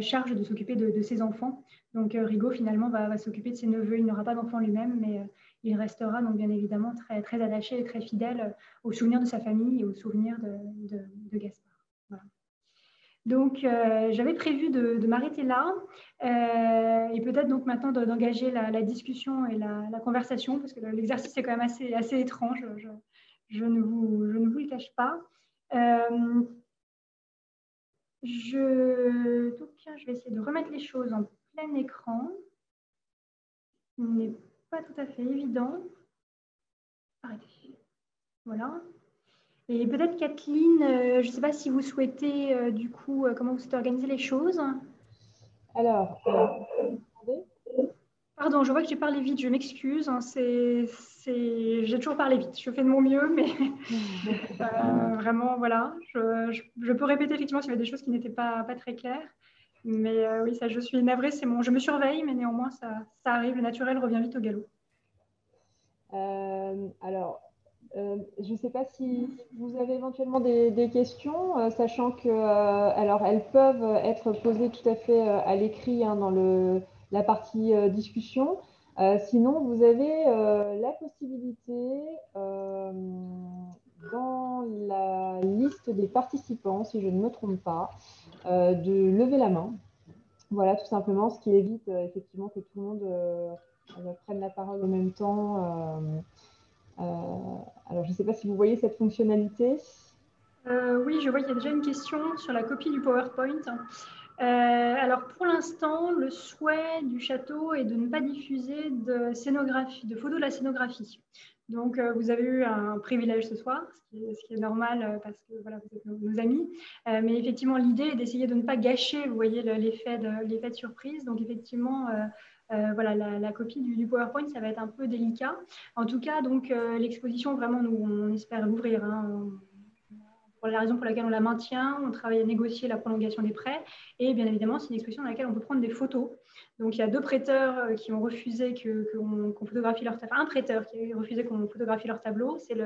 S3: charge de s'occuper de ses enfants. Donc, Rigaud, finalement, va s'occuper de ses neveux. Il n'aura pas d'enfant lui-même, mais il restera donc, bien évidemment très, très attaché et très fidèle aux souvenirs de sa famille et aux souvenirs de Gaspard. Voilà. Donc, j'avais prévu de m'arrêter là et peut-être donc maintenant d'engager la discussion et la conversation parce que l'exercice est quand même assez étrange, je ne vous le cache pas. Je vais essayer de remettre les choses en plein écran. Ce n'est pas tout à fait évident. Arrêtez. Voilà. Et peut-être, Kathleen, je ne sais pas si vous souhaitez, du coup, comment vous souhaitez organiser les choses.
S1: Alors,
S3: pardon, je vois que j'ai parlé vite, je m'excuse. Hein, j'ai toujours parlé vite, je fais de mon mieux, mais vraiment, voilà. Je peux répéter effectivement s'il y avait des choses qui n'étaient pas très claires. Mais oui, ça, je suis navrée, je me surveille, mais néanmoins, ça arrive, le naturel revient vite au galop.
S1: Alors, je ne sais pas si vous avez éventuellement des questions, sachant que alors elles peuvent être posées tout à fait à l'écrit hein, dans la partie discussion. Sinon, vous avez la possibilité dans la liste des participants, si je ne me trompe pas, de lever la main. Voilà, tout simplement, ce qui évite effectivement que tout le monde prenne la parole en même temps. Alors, je ne sais pas si vous voyez cette fonctionnalité.
S3: Oui, je vois qu'il y a déjà une question sur la copie du PowerPoint. Alors, pour l'instant, le souhait du château est de ne pas diffuser de photos de la scénographie. Donc, vous avez eu un privilège ce soir, ce qui est normal parce que voilà, vous êtes nos amis. Mais effectivement, l'idée est d'essayer de ne pas gâcher, vous voyez, l'effet de surprise. Donc, effectivement, voilà, la copie du PowerPoint, ça va être un peu délicat. En tout cas, donc l'exposition, vraiment, nous, on espère l'ouvrir. Hein, pour la raison pour laquelle on la maintient. On travaille à négocier la prolongation des prêts. Et bien évidemment, c'est une exposition dans laquelle on peut prendre des photos. Donc, il y a 2 prêteurs qui ont refusé qu'on photographie leur tableau. Un prêteur qui a refusé qu'on photographie leur tableau. C'est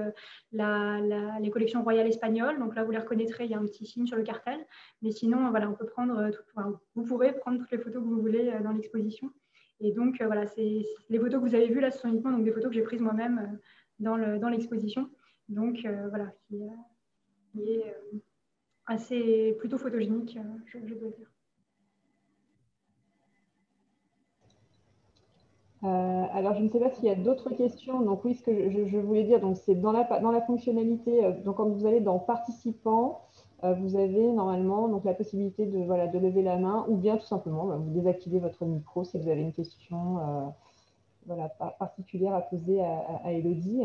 S3: les collections royales espagnoles. Donc là, vous les reconnaîtrez, il y a un petit signe sur le cartel. Mais sinon, voilà, on peut prendre, vous pourrez prendre toutes les photos que vous voulez dans l'exposition. Et donc, voilà, les photos que vous avez vues là, ce sont uniquement donc, des photos que j'ai prises moi-même dans l'exposition. Donc, voilà, qui est assez plutôt photogénique, je dois dire.
S1: Alors, je ne sais pas s'il y a d'autres questions. Donc, oui, ce que je voulais dire, donc c'est dans la fonctionnalité, donc quand vous allez dans participants, vous avez normalement donc, la possibilité de lever la main ou bien tout simplement vous désactivez votre micro si vous avez une question particulière à poser à Élodie.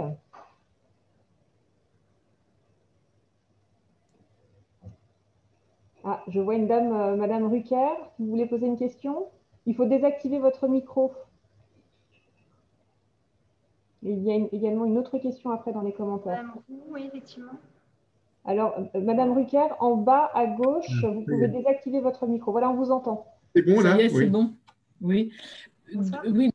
S1: Ah, je vois une dame, Madame Rucker, qui voulait poser une question. Il faut désactiver votre micro. Et il y a également une autre question après dans les commentaires.
S3: Oui, effectivement.
S1: Alors, Madame Rucker, en bas à gauche, vous pouvez désactiver votre micro. Voilà, on vous entend.
S5: C'est bon là?
S6: Ça y est,
S5: Oui.
S6: c'est bon. Oui. Oui,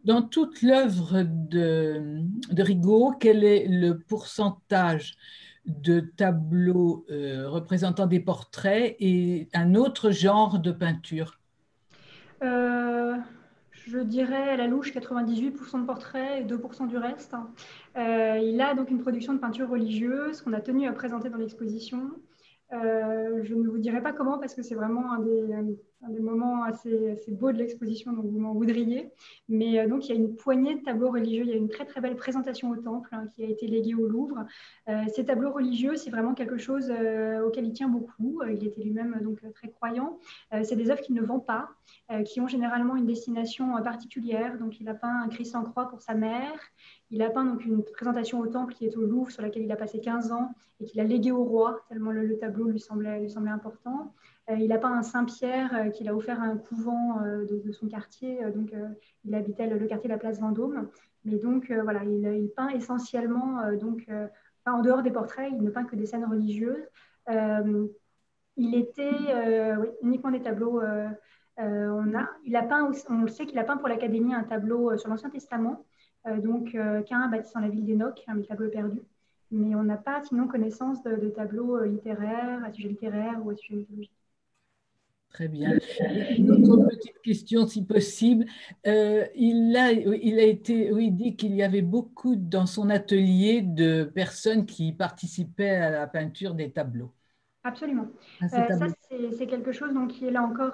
S6: dans toute l'œuvre de Rigaud, quel est le pourcentage de tableaux représentant des portraits et un autre genre de peinture?
S3: Je dirais à la louche 98% de portraits et 2% du reste. Il a donc une production de peinture religieuse qu'on a tenu à présenter dans l'exposition. Je ne vous dirai pas comment parce que c'est vraiment un des moments assez beaux de l'exposition, donc vous m'en voudriez. Mais donc il y a une poignée de tableaux religieux. Il y a une très très belle présentation au temple qui a été léguée au Louvre. Ces tableaux religieux, c'est vraiment quelque chose auquel il tient beaucoup. Il était lui-même donc très croyant. C'est des œuvres qu'il ne vend pas, qui ont généralement une destination particulière. Donc il a peint un Christ en croix pour sa mère. Il a peint donc une présentation au temple qui est au Louvre, sur laquelle il a passé 15 ans et qu'il a légué au roi, tellement le tableau lui semblait important. Il a peint un Saint-Pierre qu'il a offert à un couvent de son quartier. Donc, il habitait le quartier de la place Vendôme. Mais donc, voilà, il peint essentiellement, en dehors des portraits, il ne peint que des scènes religieuses. Il était uniquement des tableaux. On sait qu'il a peint pour l'Académie un tableau sur l'Ancien Testament. Caïn bâtissant la ville d'Énoch, un tableau perdu. Mais on n'a pas sinon connaissance de tableaux littéraires, à sujet littéraire ou à sujet mythologique.
S6: Très bien. Une autre petite question, si possible. Il dit qu'il y avait beaucoup dans son atelier de personnes qui participaient à la peinture des tableaux.
S3: Absolument. Ça, c'est quelque chose donc, qui est là encore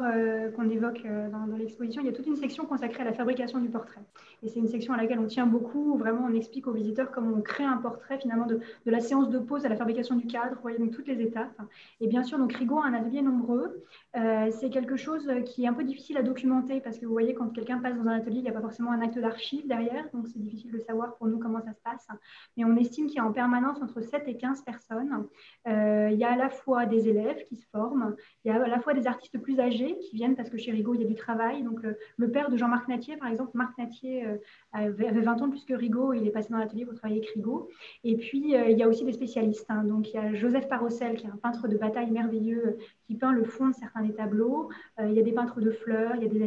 S3: qu'on évoque dans l'exposition. Il y a toute une section consacrée à la fabrication du portrait. Et c'est une section à laquelle on tient beaucoup, où vraiment on explique aux visiteurs comment on crée un portrait finalement de la séance de pose à la fabrication du cadre. Vous voyez donc toutes les étapes. Et bien sûr, donc Rigaud a un atelier nombreux. C'est quelque chose qui est un peu difficile à documenter parce que vous voyez, quand quelqu'un passe dans un atelier, il n'y a pas forcément un acte d'archive derrière. Donc c'est difficile de savoir pour nous comment ça se passe. Mais on estime qu'il y a en permanence entre 7 et 15 personnes. Il y a à la fois des élèves qui se forment, il y a à la fois des artistes plus âgés qui viennent parce que chez Rigaud, il y a du travail. Donc, le père de Jean-Marc Natier, par exemple, Marc Natier avait 20 ans de plus que Rigaud, il est passé dans l'atelier pour travailler avec Rigaud. Et puis, il y a aussi des spécialistes. Donc, il y a Joseph Parocel, qui est un peintre de bataille merveilleux, qui peint le fond de certains des tableaux. Il y a des peintres de fleurs, il y a des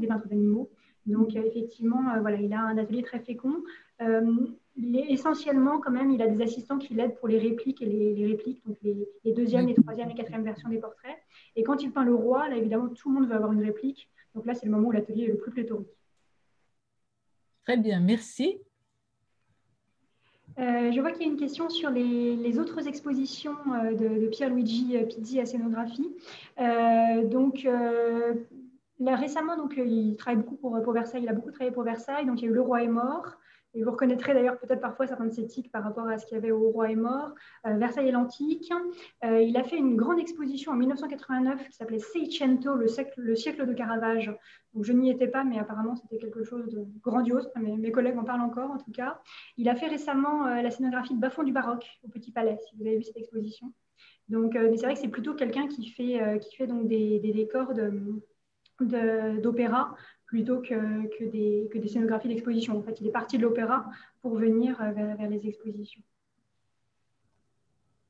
S3: peintres d'animaux. Donc, effectivement, il a un atelier très fécond. Essentiellement, quand même, il a des assistants qui l'aident pour les répliques et les répliques, donc les deuxième, les troisième et quatrième versions des portraits. Et quand il peint le roi, là, évidemment, tout le monde veut avoir une réplique. Donc là, c'est le moment où l'atelier est le plus pléthorique.
S6: Très bien, merci.
S3: Je vois qu'il y a une question sur les autres expositions de Pierluigi Pizzi à scénographie. Là, récemment, il travaille beaucoup pour Versailles. Il a beaucoup travaillé pour Versailles. Donc, il y a eu Le Roi est mort. Et vous reconnaîtrez d'ailleurs peut-être parfois certains de ses tics par rapport à ce qu'il y avait au Roi est mort. Versailles et l'Antique. Il a fait une grande exposition en 1989 qui s'appelait Seicento, le siècle de Caravage. Donc, je n'y étais pas, mais apparemment, c'était quelque chose de grandiose. Mes collègues en parlent encore, en tout cas. Il a fait récemment la scénographie de Bas-Fond du Baroque au Petit Palais, si vous avez vu cette exposition. Donc, mais c'est vrai que c'est plutôt quelqu'un qui fait donc des décors d'opéra plutôt que des scénographies d'exposition. En fait, il est parti de l'opéra pour venir vers les expositions.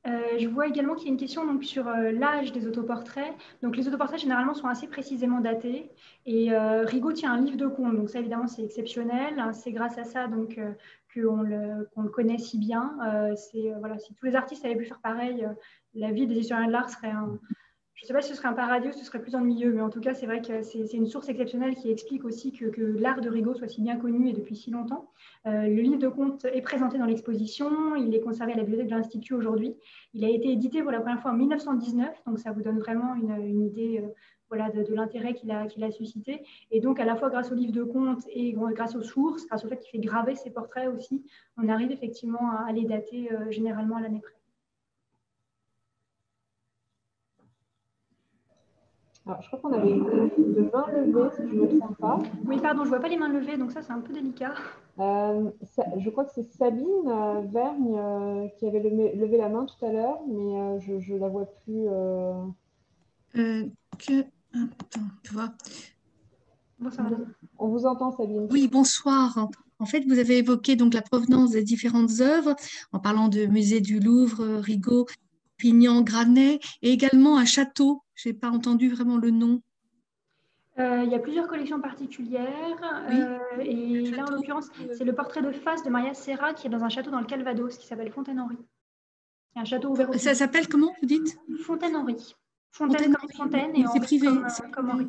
S3: Je vois également qu'il y a une question donc, sur l'âge des autoportraits. Donc, les autoportraits, généralement, sont assez précisément datés. Et Rigaud tient un livre de compte. Donc, ça, évidemment, c'est exceptionnel. C'est grâce à ça donc, qu'on le connaît si bien. Voilà, si tous les artistes avaient pu faire pareil, la vie des historiens de l'art serait je ne sais pas si ce serait un paradis ou ce serait plus ennuyeux, mais en tout cas, c'est vrai que c'est une source exceptionnelle qui explique aussi que l'art de Rigaud soit si bien connu et depuis si longtemps. Le livre de comptes est présenté dans l'exposition, il est conservé à la bibliothèque de l'Institut aujourd'hui. Il a été édité pour la première fois en 1919, donc ça vous donne vraiment une idée voilà, de l'intérêt qu'il a suscité. Et donc, à la fois grâce au livre de comptes et grâce aux sources, grâce au fait qu'il fait graver ses portraits aussi, on arrive effectivement à les dater généralement à l'année près.
S1: Alors, je crois qu'on avait une de main levée, si je ne me trompe pas.
S3: Oui, pardon, je ne vois pas les mains levées, donc ça, c'est un peu délicat.
S1: Je crois que c'est Sabine Vergne qui avait levé la main tout à l'heure, mais je ne la vois plus.
S5: Attends, tu vois.
S3: Bonsoir, madame.
S1: On vous entend, Sabine.
S5: Oui, bonsoir. En fait, vous avez évoqué donc la provenance des différentes œuvres en parlant de musée du Louvre, Rigaud, Pignan, Granet, et également un château. Je n'ai pas entendu vraiment le nom.
S3: Il y a plusieurs collections particulières.
S5: Oui.
S3: Et là, en l'occurrence, c'est le portrait de face de Maria Serra qui est dans un château dans le Calvados qui s'appelle Fontaine-Henri. C'est un château ouvert au
S5: Ça
S3: public.
S5: s'appelle comment, vous dites?
S3: Fontaine-Henri. Fontaine comme Fontaine et
S5: Mais c'est
S3: Henri
S5: privé.
S3: comme Henri.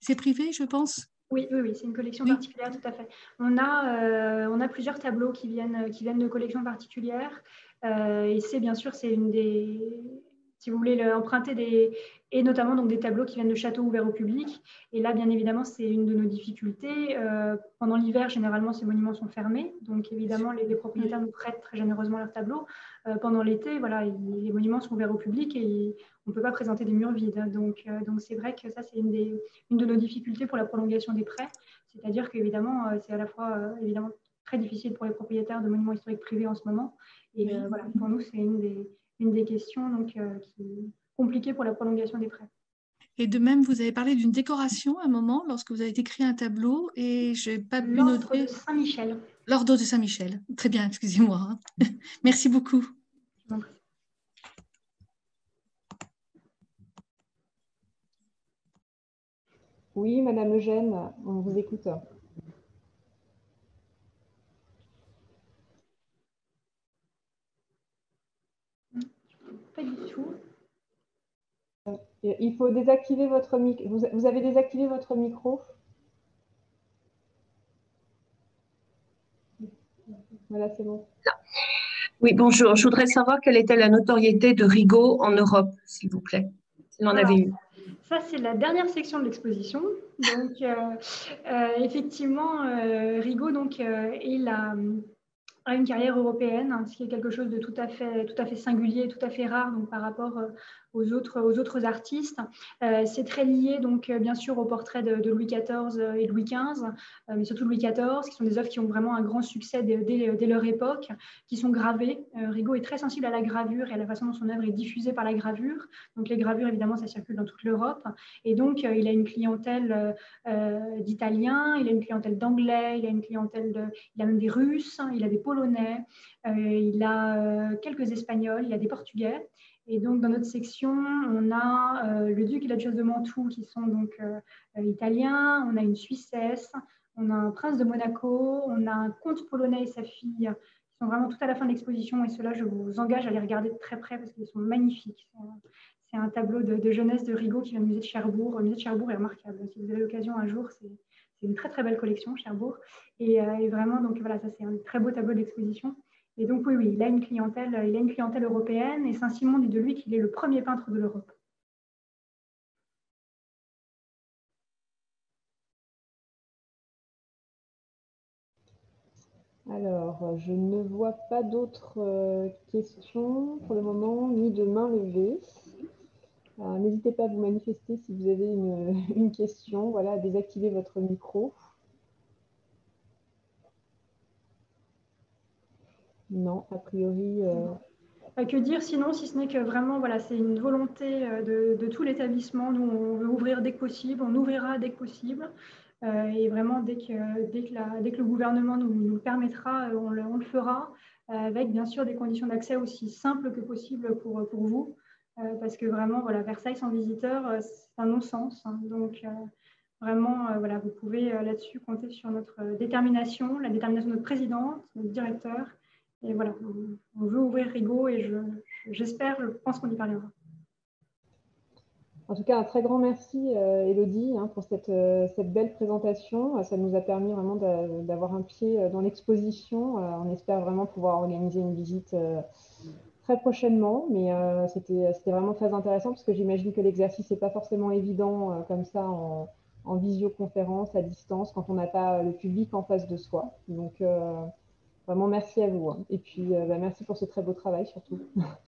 S5: C'est privé, je pense.
S3: Oui, c'est une collection
S5: Oui.
S3: particulière, tout à fait. On a plusieurs tableaux qui viennent de collections particulières. Et c'est bien sûr, c'est une des, si vous voulez, emprunter et notamment donc des tableaux qui viennent de châteaux ouverts au public. Et là, bien évidemment, c'est une de nos difficultés. Pendant l'hiver, généralement, ces monuments sont fermés. Donc, évidemment, les propriétaires nous prêtent très généreusement leurs tableaux. Pendant l'été, voilà, les monuments sont ouverts au public et on ne peut pas présenter des murs vides. Donc c'est vrai que ça, c'est une de nos difficultés pour la prolongation des prêts. C'est-à-dire qu'évidemment, c'est à la fois évidemment très difficile pour les propriétaires de monuments historiques privés en ce moment. Et voilà, pour nous, c'est une des questions donc, qui est compliquée pour la prolongation des prêts.
S5: Et de même, vous avez parlé d'une décoration à un moment lorsque vous avez écrit un tableau et je n'ai pas pu
S3: L'ordre
S5: noter.
S3: de Saint-Michel.
S5: L'ordre de Saint-Michel. Très bien, excusez-moi. Merci beaucoup.
S1: Oui, Madame Eugène, on vous écoute.
S3: Pas du tout.
S1: Il faut désactiver votre micro. Vous avez désactivé votre micro? Voilà, c'est bon.
S7: Oui, bonjour. Je voudrais savoir quelle était la notoriété de Rigaud en Europe, s'il vous plaît. S'il en avait une.
S3: Ça, c'est la dernière section de l'exposition. Donc, effectivement, Rigaud donc, a une carrière européenne, ce qui est quelque chose de tout à fait singulier, tout à fait rare donc, par rapport aux autres artistes. C'est très lié, donc, bien sûr, au portrait de Louis XIV et Louis XV, mais surtout Louis XIV, qui sont des œuvres qui ont vraiment un grand succès dès leur époque, qui sont gravées. Rigaud est très sensible à la gravure et à la façon dont son œuvre est diffusée par la gravure. Donc, les gravures, évidemment, ça circule dans toute l'Europe. Et donc, il a une clientèle d'Italiens, il a une clientèle d'Anglais, il a même des Russes, il a des Polonais, il a quelques Espagnols, il a des Portugais. Et donc, dans notre section, on a le duc et la duchesse de Mantoue qui sont donc italiens, on a une Suissesse, on a un prince de Monaco, on a un comte polonais et sa fille qui sont vraiment tout à la fin de l'exposition. Et ceux-là, je vous engage à les regarder de très près parce qu'ils sont magnifiques. C'est un tableau de jeunesse de Rigaud qui vient du musée de Cherbourg. Le musée de Cherbourg est remarquable. Si vous avez l'occasion un jour, c'est une très très belle collection, Cherbourg. Et vraiment, donc voilà, ça c'est un très beau tableau d'exposition. Et donc oui, il a une clientèle européenne et Saint-Simon dit de lui qu'il est le premier peintre de l'Europe.
S1: Alors, je ne vois pas d'autres questions pour le moment, ni de main levée. N'hésitez pas à vous manifester si vous avez une question, voilà, à désactiver votre micro. Non, a priori,
S3: Que dire sinon, si ce n'est que vraiment, voilà, c'est une volonté de tout l'établissement. Nous, on veut ouvrir dès que possible, on ouvrira dès que possible. Et vraiment, dès que le gouvernement nous le permettra, on le fera, avec bien sûr des conditions d'accès aussi simples que possible pour vous. Parce que vraiment, voilà, Versailles sans visiteurs, c'est un non-sens. Hein. Donc, vraiment, voilà, vous pouvez là-dessus compter sur notre détermination, la détermination de notre présidente, notre directeur. Et voilà, on veut ouvrir Rigaud et j'espère, je pense qu'on y parviendra.
S1: En tout cas, un très grand merci, Élodie, hein, pour cette belle présentation. Ça nous a permis vraiment d'avoir un pied dans l'exposition. On espère vraiment pouvoir organiser une visite très prochainement, mais c'était vraiment très intéressant parce que j'imagine que l'exercice n'est pas forcément évident comme ça en visioconférence, à distance, quand on n'a pas le public en face de soi. Donc, vraiment, merci à vous. Hein. Et puis, merci pour ce très beau travail surtout.